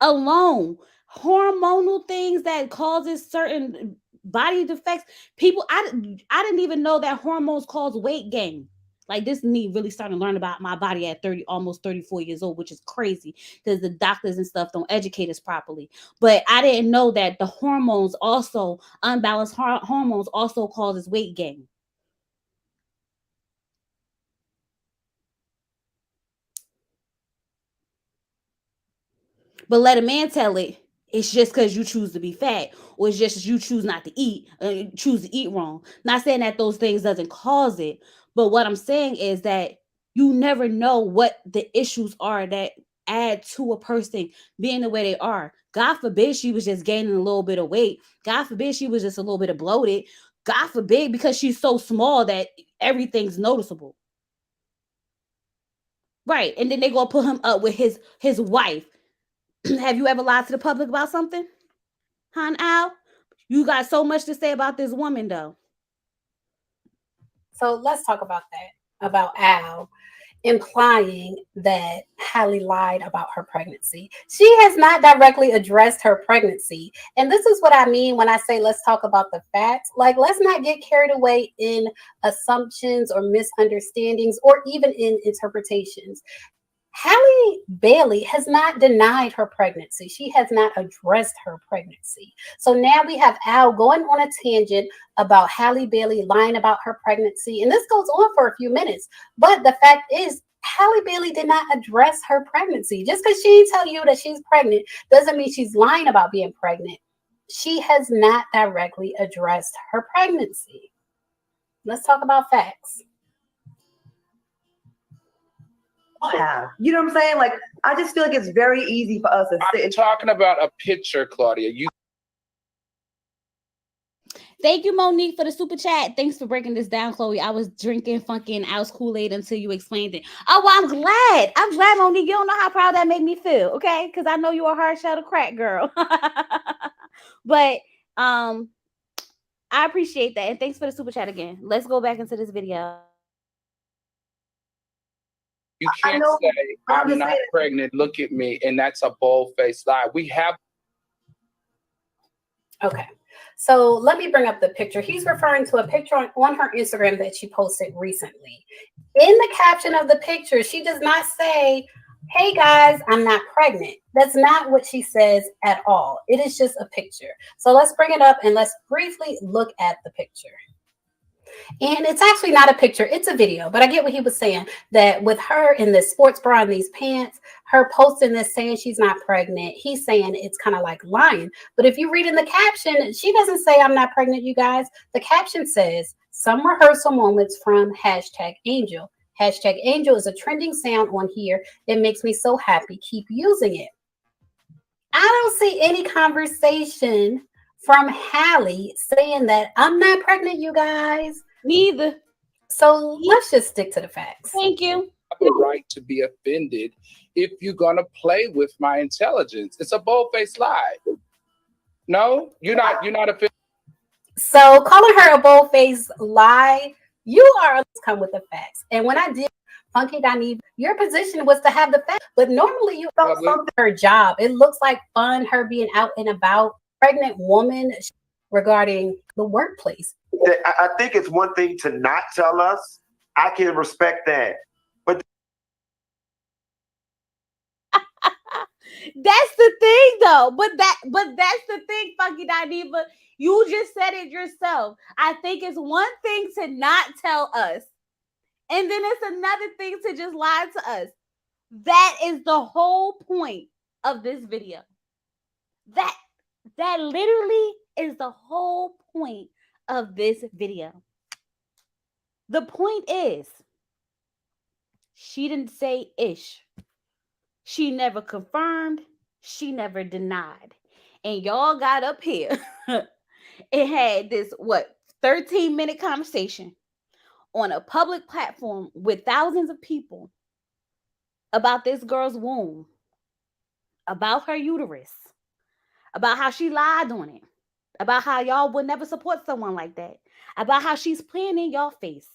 alone. Hormonal things that causes certain body defects. People, I didn't even know that hormones cause weight gain. Like, this me really starting to learn about my body at 30, almost 34 years old, which is crazy because the doctors and stuff don't educate us properly. But I didn't know that the hormones also, unbalanced hormones also causes weight gain. But let a man tell it's just because you choose to be fat, or it's just you choose not to eat, choose to eat wrong. Not saying that those things doesn't cause it, but what I'm saying is that you never know what the issues are that add to a person being the way they are. God forbid she was just gaining a little bit of weight. God forbid she was just a little bit of bloated. God forbid, because she's so small that everything's noticeable. Right. And then they go put him up with his wife. Have you ever lied to the public about something? Huh, Al? You got so much to say about this woman, though. So let's talk about that, about Al implying that Halle lied about her pregnancy. She has not directly addressed her pregnancy. And this is what I mean when I say let's talk about the facts. Like, let's not get carried away in assumptions or misunderstandings or even in interpretations. Halle Bailey has not denied her pregnancy. She has not addressed her pregnancy. So now we have Al going on a tangent about Halle Bailey lying about her pregnancy. And this goes on for a few minutes. But the fact is, Halle Bailey did not address her pregnancy. Just because she didn't tell you that she's pregnant doesn't mean she's lying about being pregnant. She has not directly addressed her pregnancy. Let's talk about facts. Have. You know what I'm saying? Like, I just feel like it's very easy for us to sit. I'm talking about a picture, Claudia. You Thank you, Monique, for the super chat. Thanks for breaking this down, Chloe. I was drinking fucking Al's Kool-Aid until you explained it. Oh, well, I'm glad. I'm glad, Monique. You don't know how proud that made me feel, okay? Because I know you're a hard shell to crack, girl. But I appreciate that. And thanks for the super chat again. Let's go back into this video. you can't say I'm not pregnant. Look at me, and that's a bold-faced lie. We have. Okay. So let me bring up the picture. He's referring to a picture on her Instagram that she posted recently. In the caption of the picture, she does not say, "Hey guys, I'm not pregnant." That's not what she says at all. It is just a picture. So let's bring it up and let's briefly look at the picture. And it's actually not a picture, it's a video. But I get what he was saying, that with her in this sports bra and these pants, her posting this saying she's not pregnant, he's saying it's kind of like lying. But if you read in the caption, she doesn't say I'm not pregnant, you guys. The caption says, "Some rehearsal moments from #Angel." #Angel is a trending sound on here. It makes me so happy. Keep using it. I don't see any conversation from Halle saying that I'm not pregnant, you guys. Neither. So let's just stick to the facts. Thank you. Have the right to be offended if you're gonna play with my intelligence. It's a bold-faced lie. No, you're not offended. So calling her a bold-faced lie, you are come with the facts. And when I did Funky Dineva, your position was to have the facts, but normally you don't something her job. It looks like fun, her being out and about, pregnant woman regarding the workplace. I think it's one thing to not tell us. I can respect that. But That's the thing, though. But that's the thing, Funky Dineva. You just said it yourself. I think it's one thing to not tell us, and then it's another thing to just lie to us. That is the whole point of this video. That literally is the whole point of this video. The point is, she didn't say ish. She never confirmed. She never denied. And y'all got up here. It had this, 13-minute conversation on a public platform with thousands of people about this girl's womb, about her uterus, about how she lied on it, about how y'all would never support someone like that, about how she's playing in y'all face.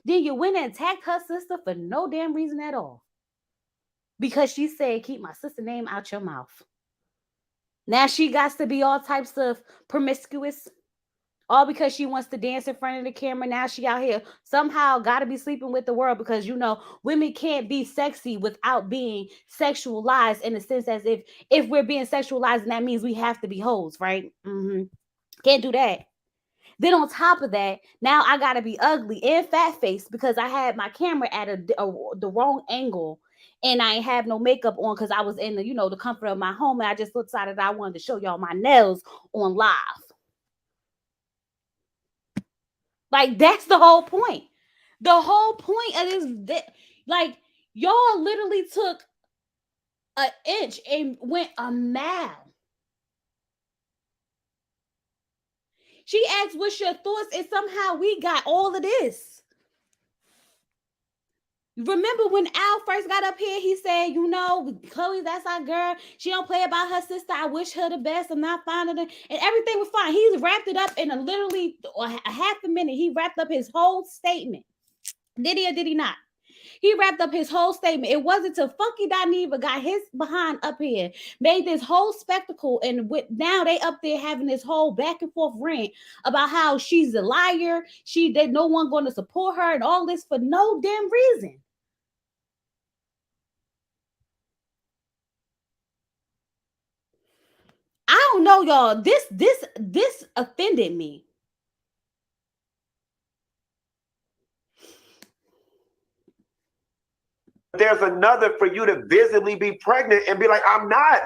Then you went and attacked her sister for no damn reason at all. Because she said, "Keep my sister name out your mouth." Now she got to be all types of promiscuous, all because she wants to dance in front of the camera. Now she out here somehow got to be sleeping with the world, because women can't be sexy without being sexualized, in the sense as if we're being sexualized, and that means we have to be hoes, right? Can't do that. Then on top of that, now I gotta be ugly and fat faced because I had my camera at the wrong angle, and I ain't have no makeup on because I was in the comfort of my home, and I just decided I wanted to show y'all my nails on live. Like, that's the whole point. The whole point of this, like, y'all literally took an inch and went a mile. She asked, "What's your thoughts?" And somehow we got all of this. Remember when Al first got up here, he said, Chloe, that's our girl. She don't play about her sister. I wish her the best. I'm not fond of her. And everything was fine. He wrapped it up in literally a half a minute. He wrapped up his whole statement. Did he or did he not? He wrapped up his whole statement. It wasn't till Funky Dineva got his behind up here, made this whole spectacle, and now they up there having this whole back and forth rant about how she's a liar, that no one going to support her, and all this for no damn reason. I don't know, y'all. This offended me. There's another for you to visibly be pregnant and be like, I'm not.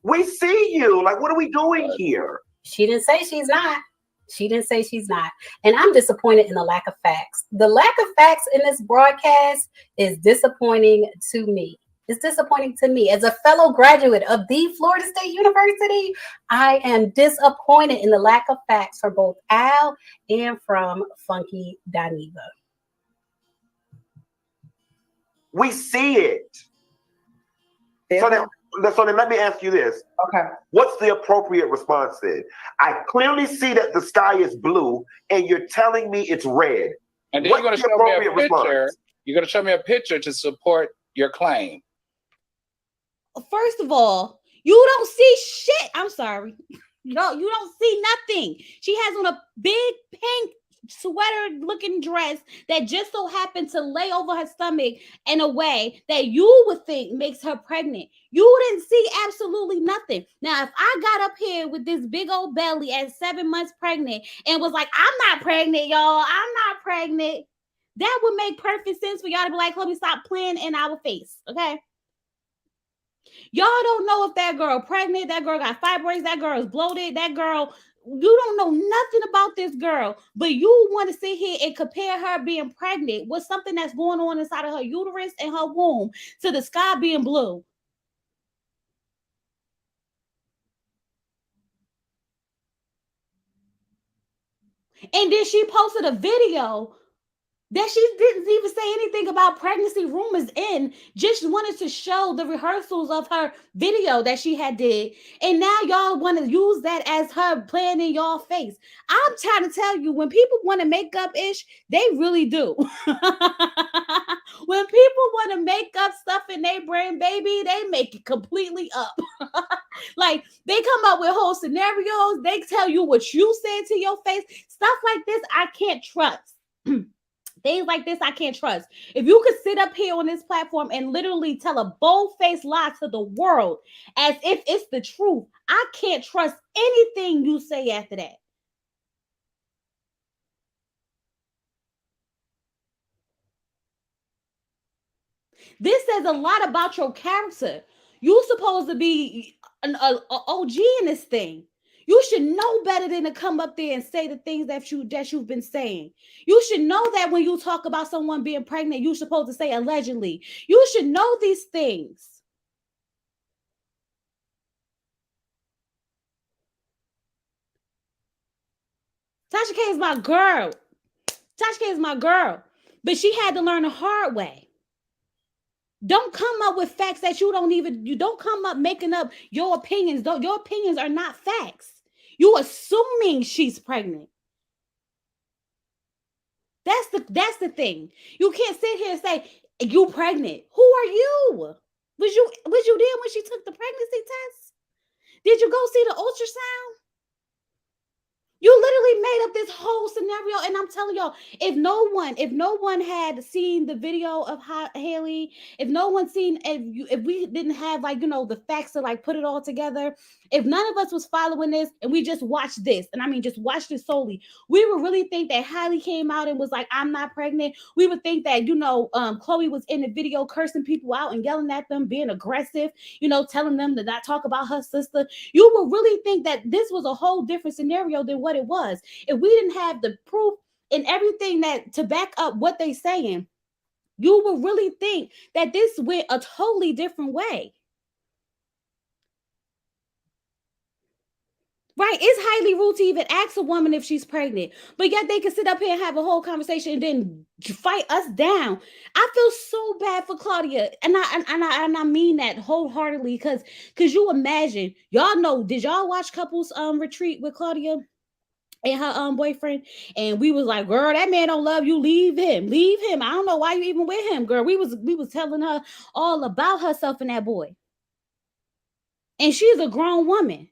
We see you. Like, what are we doing here? She didn't say she's not. She didn't say she's not. And I'm disappointed in the lack of facts. The lack of facts in this broadcast is disappointing to me. It's disappointing to me. As a fellow graduate of the Florida State University, I am disappointed in the lack of facts from both Al and from Funky Dineva. We see it. So then let me ask you this. Okay. What's the appropriate response then? I clearly see that the sky is blue and you're telling me it's red. And then you're going to show me a picture. You're going to show me a picture to support your claim. First of all, you don't see shit. I'm sorry. No, you don't see nothing. She has on a big pink sweater looking dress that just so happened to lay over her stomach in a way that you would think makes her pregnant. You didn't see absolutely nothing. Now, if I got up here with this big old belly at 7 months pregnant and was like, I'm not pregnant, y'all, I'm not pregnant, that would make perfect sense for y'all to be like, let me stop playing in our face, okay? Y'all don't know if that girl pregnant, that girl got fibroids, that girl is bloated, that girl, you don't know nothing about this girl, but you want to sit here and compare her being pregnant with something that's going on inside of her uterus and her womb to the sky being blue. And then she posted a video that she didn't even say anything about pregnancy rumors in, just wanted to show the rehearsals of her video that she had did. And now y'all want to use that as her playing in y'all face. I'm trying to tell you, when people want to make up ish, they really do. When people want to make up stuff in their brain, baby, they make it completely up. Like, they come up with whole scenarios. They tell you what you said to your face. Stuff like this, I can't trust. Things like this, I can't trust. If you could sit up here on this platform and literally tell a bold-faced lie to the world as if it's the truth, I can't trust anything you say after that. This says a lot about your character. You're supposed to be an OG in this thing. You should know better than to come up there and say the things that you've been saying. You should know that when you talk about someone being pregnant, you're supposed to say allegedly. You should know these things. Tasha K is my girl. Tasha K is my girl. But she had to learn the hard way. Don't come up with facts that you don't come up making up your opinions. Your opinions are not facts. You assuming she's pregnant. That's the thing. You can't sit here and say you pregnant. Who are you? Was you there when she took the pregnancy test? Did you go see the ultrasound? You literally made up this whole scenario, and I'm telling y'all, if no one had seen the video of Halle, if no one seen, if we didn't have the facts to put it all together, if none of us was following this and we just watched this, and I mean just watched this solely, we would really think that Halle came out and was like, I'm not pregnant. We would think that Chloe was in the video cursing people out and yelling at them, being aggressive, telling them to not talk about her sister. You would really think that this was a whole different scenario than what it was. If we didn't have the proof and everything that to back up what they saying, you would really think that this went a totally different way. Right? It's highly rude to even ask a woman if she's pregnant, but yet they can sit up here and have a whole conversation and then fight us down. I feel so bad for Claudia, and I mean that wholeheartedly because you imagine, y'all know, did y'all watch Couples Retreat with Claudia and her boyfriend? And we was like, girl, that man don't love you, leave him. I don't know why you even with him, girl. We was telling her all about herself and that boy, and she's a grown woman.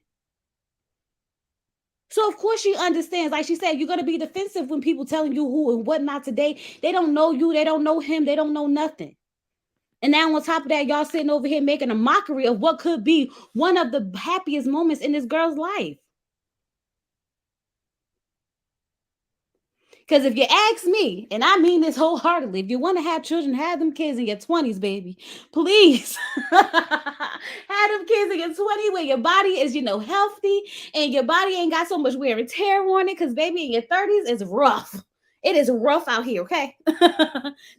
So of course she understands. Like she said, you're gonna be defensive when people telling you who and what not to date. They don't know you, they don't know him, they don't know nothing. And now on top of that, y'all sitting over here making a mockery of what could be one of the happiest moments in this girl's life. Because if you ask me, and I mean this wholeheartedly, if you want to have children, have them kids in your 20s, baby. Please. Have them kids in your 20s where your body is, healthy, and your body ain't got so much wear and tear on it. Because, baby, in your 30s is rough. It is rough out here, okay?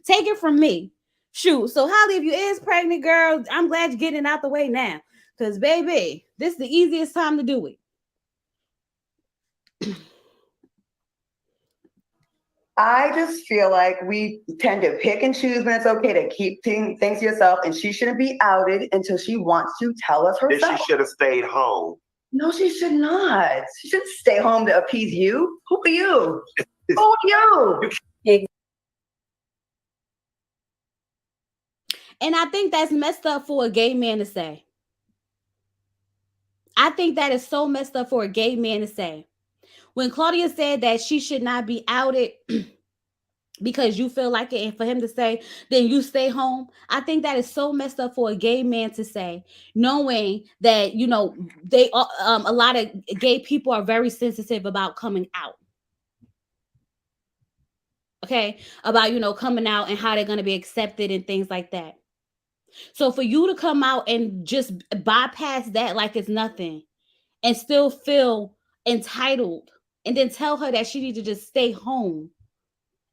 Take it from me. Shoot. So, Halle, if you is pregnant, girl, I'm glad you're getting it out the way now. Because, baby, this is the easiest time to do it. I just feel like we tend to pick and choose when it's okay to keep things to yourself, and she shouldn't be outed until she wants to tell us herself. Then she should have stayed home. No, she should not. She shouldn't stay home to appease you. Who are you? Who are you? And I think that's messed up for a gay man to say. I think that is so messed up for a gay man to say. When Claudia said that she should not be outed because you feel like it, and for him to say, then you stay home. I think that is so messed up for a gay man to say, knowing that, they a lot of gay people are very sensitive about coming out. Okay? About, coming out and how they're going to be accepted and things like that. So for you to come out and just bypass that like it's nothing and still feel entitled and then tell her that she needs to just stay home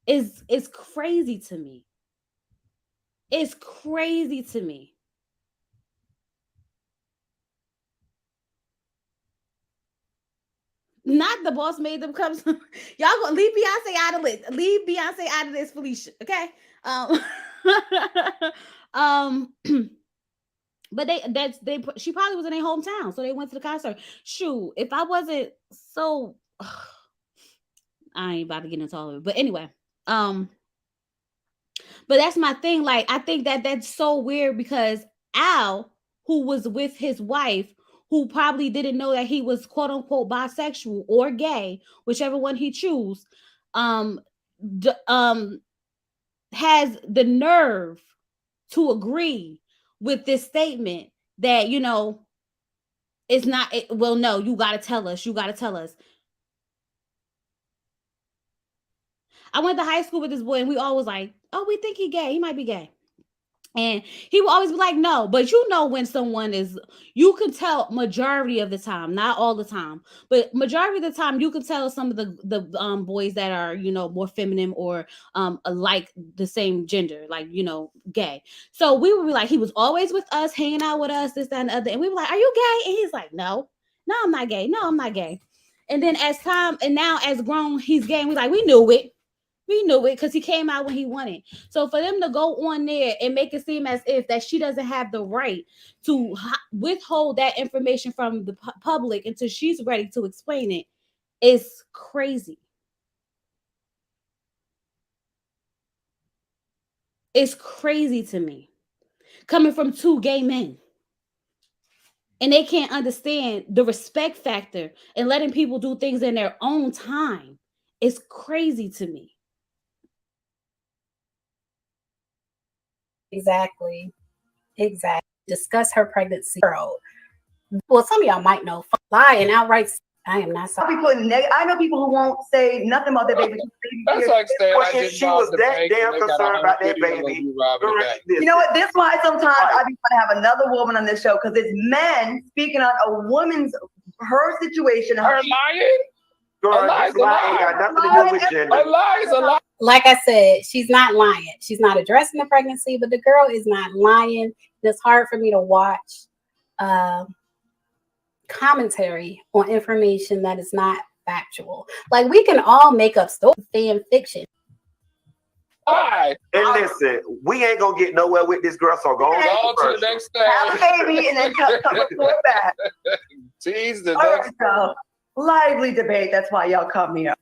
is crazy to me. It's crazy to me. Not the boss made them come. Y'all gonna leave Beyonce out of it. Leave Beyonce out of this, Felicia. Okay. But she probably was in their hometown, so they went to the concert. Shoot, if I wasn't so, I ain't about to get into all of it. But anyway, but that's my thing. Like, I think that's so weird because Al, who was with his wife, who probably didn't know that he was quote unquote bisexual or gay, whichever one he choose, has the nerve to agree with this statement that, it's not, well, no, you got to tell us. You got to tell us. I went to high school with this boy and we always like, oh, we think he gay. He might be gay. And he will always be like, no, but when someone is, you can tell majority of the time, not all the time, but majority of the time, you can tell some of the boys that are, more feminine or like the same gender, like, gay. So we would be like, he was always with us, hanging out with us, this, that, and the other. And we were like, are you gay? And he's like, no, I'm not gay. No, I'm not gay. And then now as grown, he's gay. And we're like, we knew it. We knew it because he came out when he wanted. So for them to go on there and make it seem as if that she doesn't have the right to withhold that information from the public until she's ready to explain it is crazy. It's crazy to me. Coming from two gay men. And they can't understand the respect factor and letting people do things in their own time. It's crazy to me. Exactly. Discuss her pregnancy. Girl. Well, some of y'all might know. Lie and outright. I am not sorry. I know people who won't say nothing about their baby. That's like saying Well, if she was that damn concerned about that baby. You know what? This is why sometimes I be trying to have another woman on this show because it's men speaking on a woman's her situation. Her lying. Girl, this lie ain't got nothing to do with gender. A lie is a lie. Like I said, she's not lying. She's not addressing the pregnancy, but the girl is not lying. It's hard for me to watch because commentary on information that is not factual. Like, we can all make up stories, fan fiction. Hi. And listen, we ain't gonna get nowhere with this girl, so go on Go to the next thing. Have a baby and then come report back. Tease the All next. right, so lively debate. That's why y'all cut me up.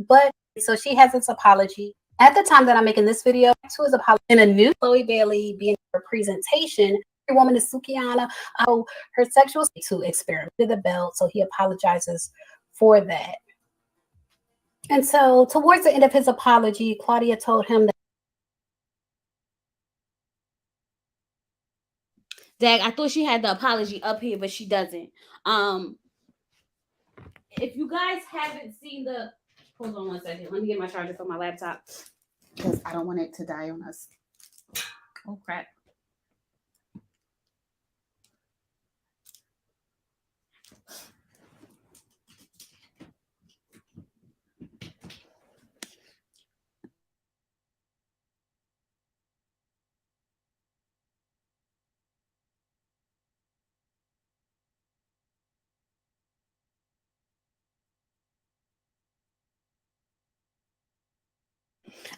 But so she has its apology. At the time that I'm making this video, to his apology in a new Chloe Bailey being her presentation, every woman is Sukiana. Her sexual to experiment with the belt, so he apologizes for that. And so towards the end of his apology, Claudia told him that Dag, I thought she had the apology up here, but she doesn't. If you guys haven't seen the, hold on one second. Let me get my charger for my laptop because I don't want it to die on us. Oh crap.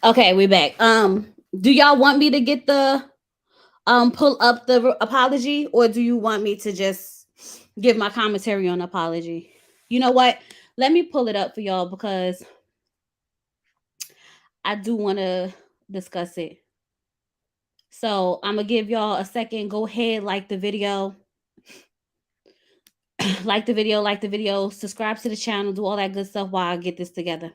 Okay, we're back. Do y'all want me to get the pull up the apology, or do you want me to just give my commentary on the apology? You know what? Let me pull it up for y'all because I do want to discuss it. So I'm gonna give y'all a second. Go ahead, like the video. Like the video, subscribe to the channel, do all that good stuff while I get this together.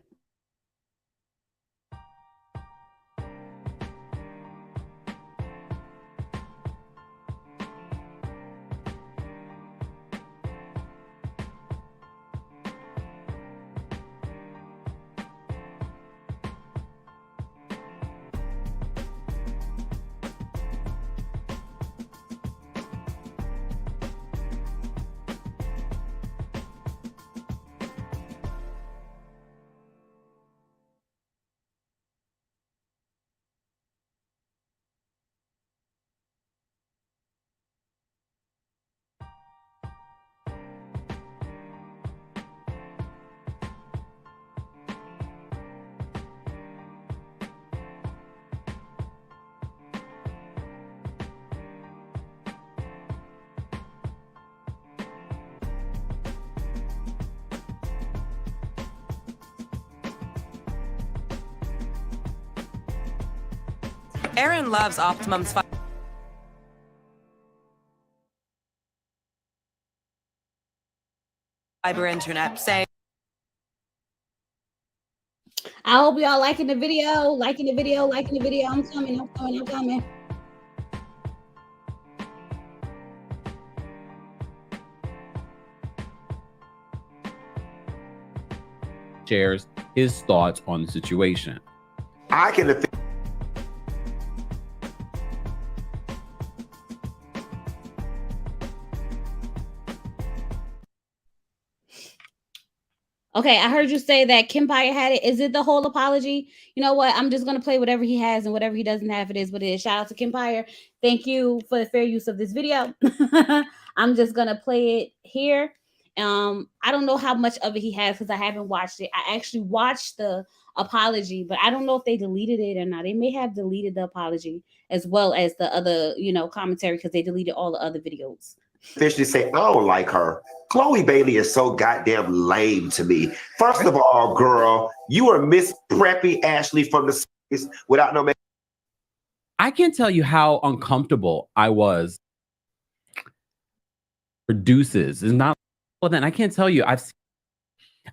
Aaron loves Optimum's fiber internet. Say, I hope y'all liking the video, liking the video. I'm coming. Shares his thoughts on the situation. I can Okay, I heard you say that Kempire had it. Is it the whole apology? You know what? I'm just gonna play whatever he has, and whatever he doesn't have, it is what it is. Shout out to Kempire. Thank you for the fair use of this video. I'm just gonna play it here. I don't know how much of it he has because I haven't watched it. I actually watched the apology, but I don't know if they deleted it or not. They may have deleted the apology as well as the other, commentary because they deleted all the other videos. officially say I don't like her. Chloe Bailey is so goddamn lame to me. First of all, girl, you are Miss Preppy Ashley from the States without no. I can't tell you how uncomfortable I was. Produces is not well. Then I can't tell you.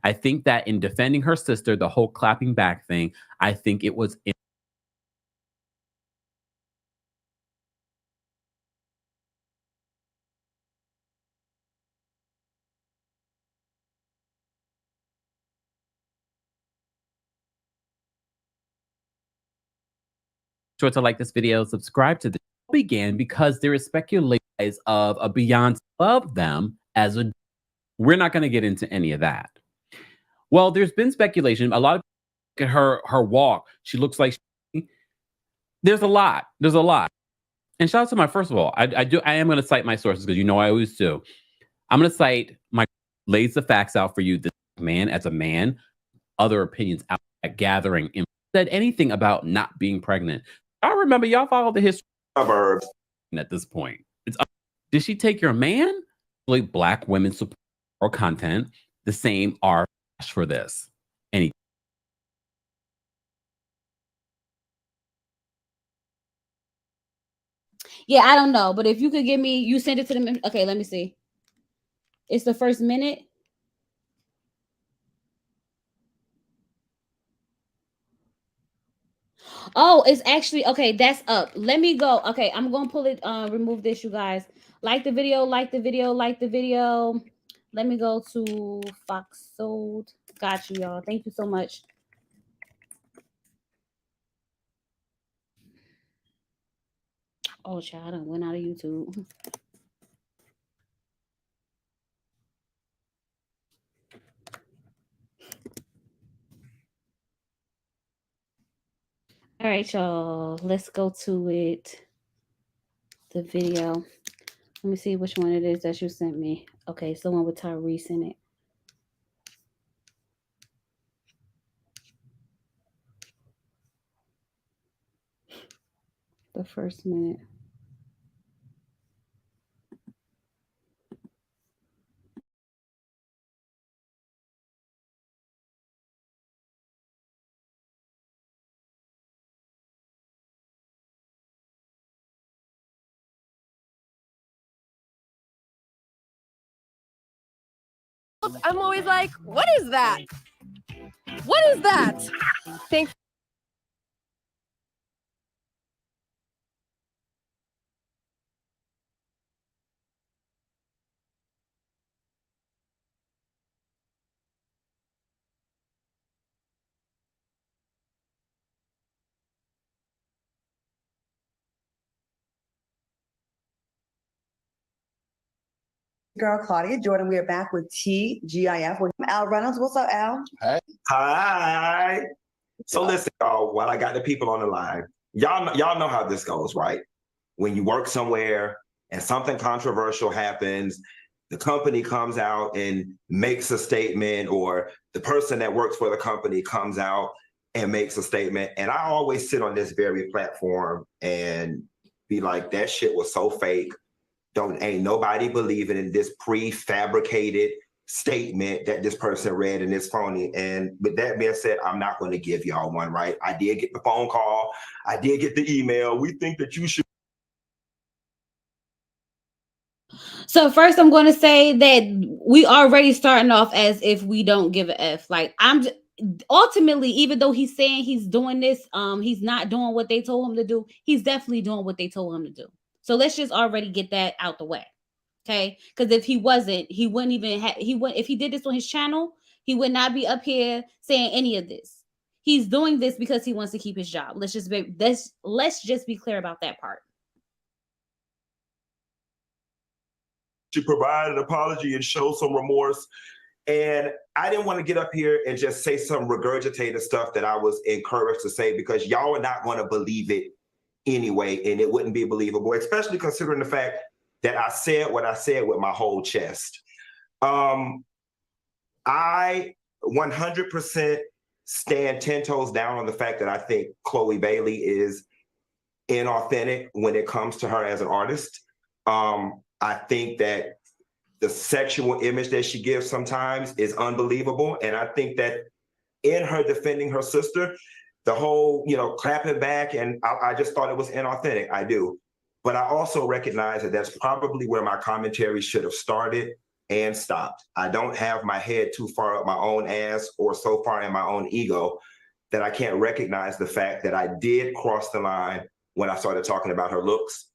I think that in defending her sister, the whole clapping back thing, I think it was. Sure to like this video, subscribe to the began because there is speculation of a Beyonce of them as a. We're not going to get into any of that. Well, there's been speculation. A lot of people look at her walk. She looks like there's a lot. And shout out to first of all, I am going to cite my sources because I always do. I'm going to cite my lays the facts out for you. This man, as a man, other opinions out at gathering, said anything about not being pregnant. I remember y'all follow the history Suburbs. at this point. Did she take your man? Like Black women support or content. The same are for this. Any Yeah, I don't know, but if you could give me, you send it to them. Okay, let me see. It's the first minute. Oh, it's actually okay. That's up. Let me go. Okay, I'm gonna pull it. Remove this, you guys. Like the video. Like the video. Like the video. Let me go to Fox Sold. Got you, y'all. Thank you so much. Oh, child, I done went out of YouTube. All right, y'all. Let's go to it. The video. Let me see which one it is that you sent me. Okay, it's the one with Tyrese in it. The first minute. I'm always like, what is that? What is that? Thank Girl, Claudia Jordan. We are back with TGIF with Al Reynolds. What's up, Al? Hi. So listen, y'all, while I got the people on the line, y'all know how this goes, right? When you work somewhere and something controversial happens, the company comes out and makes a statement, or the person that works for the company comes out and makes a statement. And I always sit on this very platform and be like, that shit was so fake. Ain't nobody believing in this prefabricated statement that this person read and it's phony. And with that being said, I'm not going to give y'all one, right? I did get the phone call. I did get the email. We think that you should. So first, I'm going to say that we already starting off as if we don't give a F. Like ultimately, even though he's saying he's doing this, he's not doing what they told him to do. He's definitely doing what they told him to do. So let's just already get that out the way. Okay, because if he wasn't, he wouldn't even if he did this on his channel, he would not be up here saying any of this. He's doing this because he wants to keep his job. Let's just be clear about that part. To provide an apology and show some remorse. And I didn't want to get up here and just say some regurgitated stuff that I was encouraged to say, because y'all are not going to believe it anyway, and it wouldn't be believable, especially considering the fact that I said what I said with my whole chest. I 100% stand 10 toes down on the fact that I think Chloe Bailey is inauthentic when it comes to her as an artist. I think that the sexual image that she gives sometimes is unbelievable. And I think that in her defending her sister, the whole, clapping back, and I just thought it was inauthentic. I do. But I also recognize that that's probably where my commentary should have started and stopped. I don't have my head too far up my own ass or so far in my own ego that I can't recognize the fact that I did cross the line when I started talking about her looks.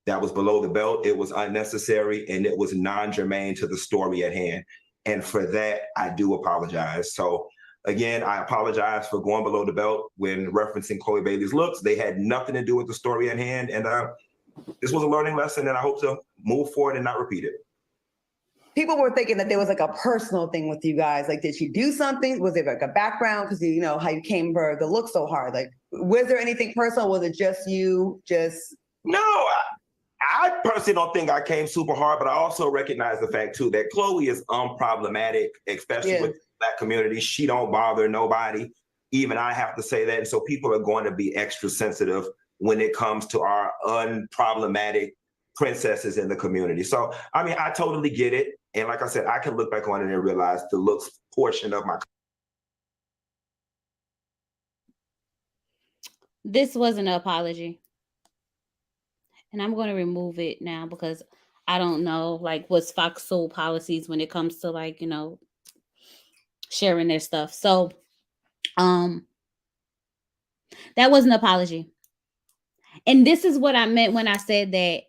That was below the belt. It was unnecessary, and it was non-germane to the story at hand. And for that, I do apologize. So again, I apologize for going below the belt when referencing Chloe Bailey's looks. They had nothing to do with the story at hand. And this was a learning lesson, and I hope to move forward and not repeat it. People were thinking that there was like a personal thing with you guys. Like, did she do something? Was it like a background? Because you know how you came for the look so hard. Like, was there anything personal? Was it just you? No, I personally don't think I came super hard, but I also recognize the fact too that Chloe is unproblematic, especially with the Black community. She don't bother nobody. Even I have to say that. And so people are going to be extra sensitive when it comes to our unproblematic princesses in the community. So, I mean, I totally get it. And like I said, I can look back on it and realize the looks portion of my. This wasn't an apology. And I'm going to remove it now because I don't know like what's Fox Soul policies when it comes to like, sharing their stuff. So, that was an apology. And this is what I meant when I said that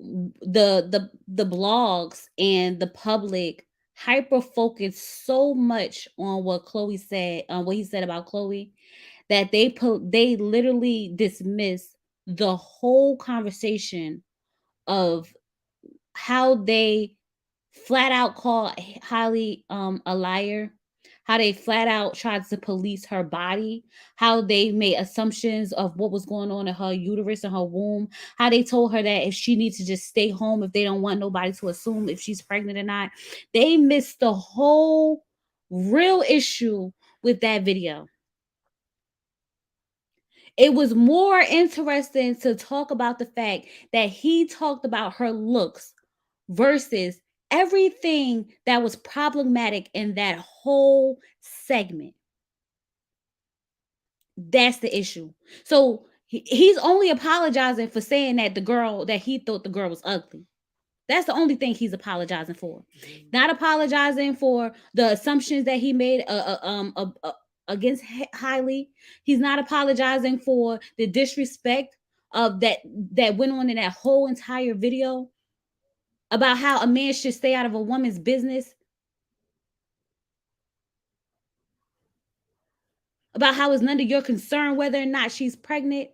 the blogs and the public hyper focus so much on what Chloe said, what he said about Chloe, that they literally dismiss the whole conversation of how they flat out call Halle a liar, how they flat out tried to police her body, how they made assumptions of what was going on in her uterus and her womb, how they told her that if she needs to just stay home if they don't want nobody to assume if she's pregnant or not. They missed the whole real issue with that video. It was more interesting to talk about the fact that he talked about her looks versus everything that was problematic in that whole segment. That's the issue. So he's only apologizing for saying that he thought the girl was ugly. That's the only thing he's apologizing for. Not apologizing for the assumptions that he made against Halle. He's not apologizing for the disrespect of that went on in that whole entire video about how a man should stay out of a woman's business, about how it's none of your concern whether or not she's pregnant,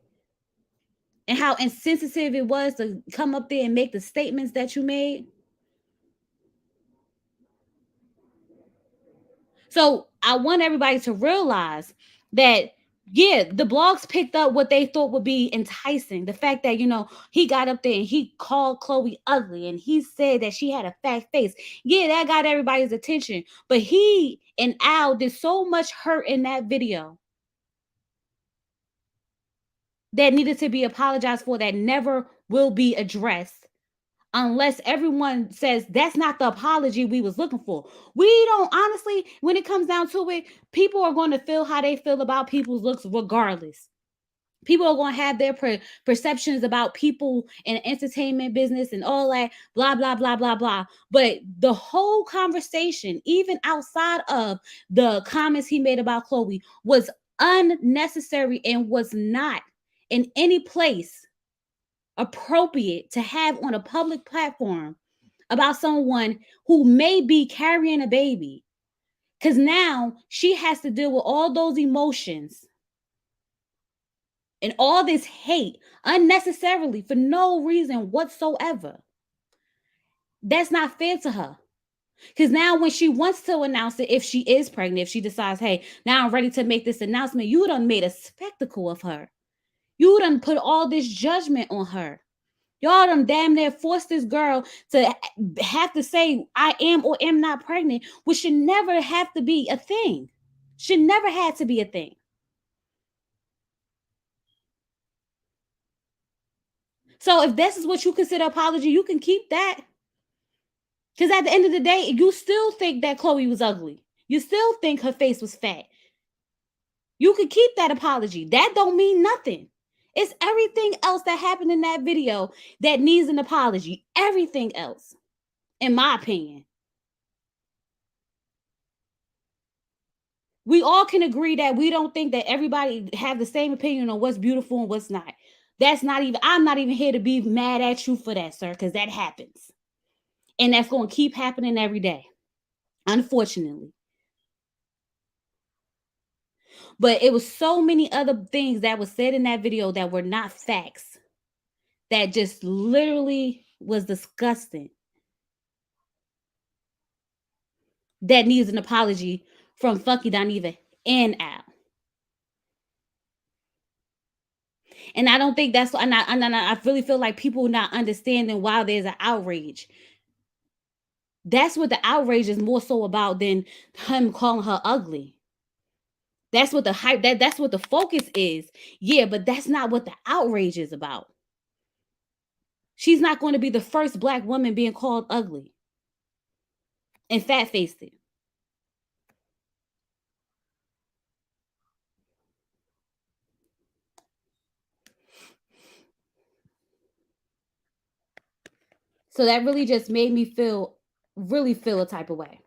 and how insensitive it was to come up there and make the statements that you made. So I want everybody to realize that, yeah, the blogs picked up what they thought would be enticing. The fact that, he got up there and he called Chloe ugly and he said that she had a fat face. Yeah, that got everybody's attention. But he and Al did so much hurt in that video that needed to be apologized for, that never will be addressed unless everyone says that's not the apology we was looking for. We don't, honestly, when it comes down to it, people are going to feel how they feel about people's looks regardless. People are going to have their perceptions about people in the entertainment business and all that, blah, blah, blah, blah, blah. But the whole conversation, even outside of the comments he made about Chloe, was unnecessary and was not in any place appropriate to have on a public platform about someone who may be carrying a baby. Because now she has to deal with all those emotions and all this hate unnecessarily for no reason whatsoever. That's not fair to her. Because now when she wants to announce it, if she is pregnant, if she decides, hey, now I'm ready to make this announcement, you done made a spectacle of her. You done put all this judgment on her. Y'all done damn near forced this girl to have to say, I am or am not pregnant, which should never have to be a thing. Should never have to be a thing. So if this is what you consider apology, you can keep that. Because at the end of the day, you still think that Chloe was ugly. You still think her face was fat. You can keep that apology. That don't mean nothing. It's everything else that happened in that video that needs an apology. Everything else, in my opinion. We all can agree that we don't think that everybody have the same opinion on what's beautiful and what's not. I'm not even here to be mad at you for that, sir, because that happens. And that's going to keep happening every day, unfortunately. But it was so many other things that was said in that video that were not facts, that just literally was disgusting, that needs an apology from Funky Dineva and Al. And I don't think that's, and I really feel like people not understanding why there's an outrage. That's what the outrage is more so about than him calling her ugly. That's what the hype, that's what the focus is. Yeah, but that's not what the outrage is about. She's not going to be the first Black woman being called ugly and fat-faced. So that really just made me really feel a type of way.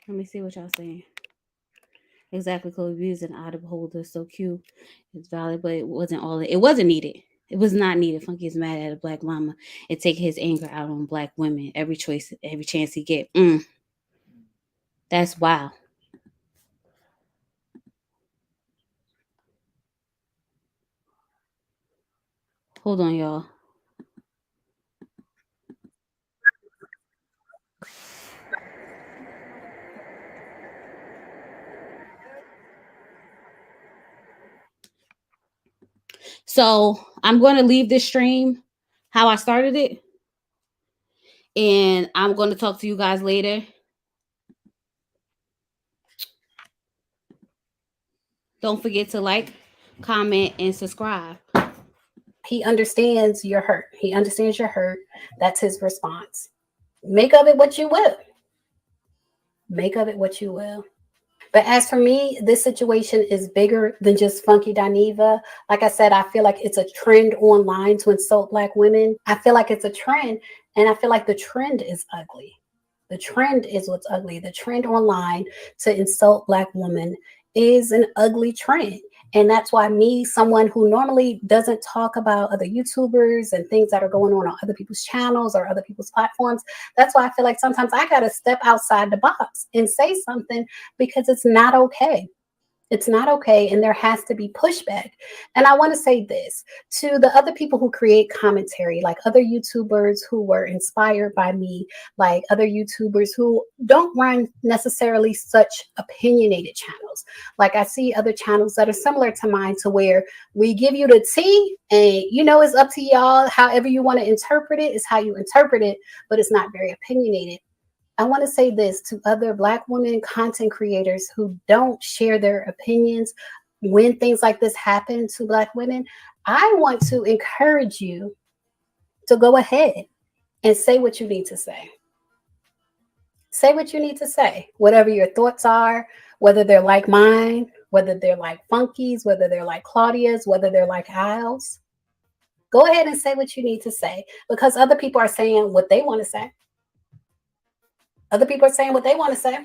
Let me see what y'all saying. Exactly, Chloe Views and audible holder, so cute. It's valid, but it wasn't needed. It was not needed. Funky is mad at a Black mama and take his anger out on Black women every chance he get. That's wild. Hold on, y'all. So I'm going to leave this stream how I started it. And I'm going to talk to you guys later. Don't forget to like, comment, and subscribe. He understands your hurt. He understands your hurt. That's his response. Make of it what you will. Make of it what you will. But as for me, this situation is bigger than just Funky Dineva. Like I said, I feel like it's a trend online to insult Black women. I feel like it's a trend, and I feel like the trend is ugly. The trend is what's ugly. The trend online to insult Black women is an ugly trend. And that's why me, someone who normally doesn't talk about other YouTubers and things that are going on other people's channels or other people's platforms, that's why I feel like sometimes I got to step outside the box and say something, because it's not okay. It's not okay, and there has to be pushback. And I want to say this to the other people who create commentary, like other YouTubers who were inspired by me, like other YouTubers who don't run necessarily such opinionated channels. Like I see other channels that are similar to mine, to where we give you the tea and, you know, it's up to y'all. However you want to interpret it is how you interpret it, but it's not very opinionated. I want to say this to other Black women content creators who don't share their opinions when things like this happen to Black women. I want to encourage you to go ahead and say what you need to say. Say what you need to say, whatever your thoughts are, whether they're like mine, whether they're like Funky's, whether they're like Claudia's, whether they're like Isles. Go ahead and say what you need to say, because other people are saying what they want to say. Other people are saying what they want to say.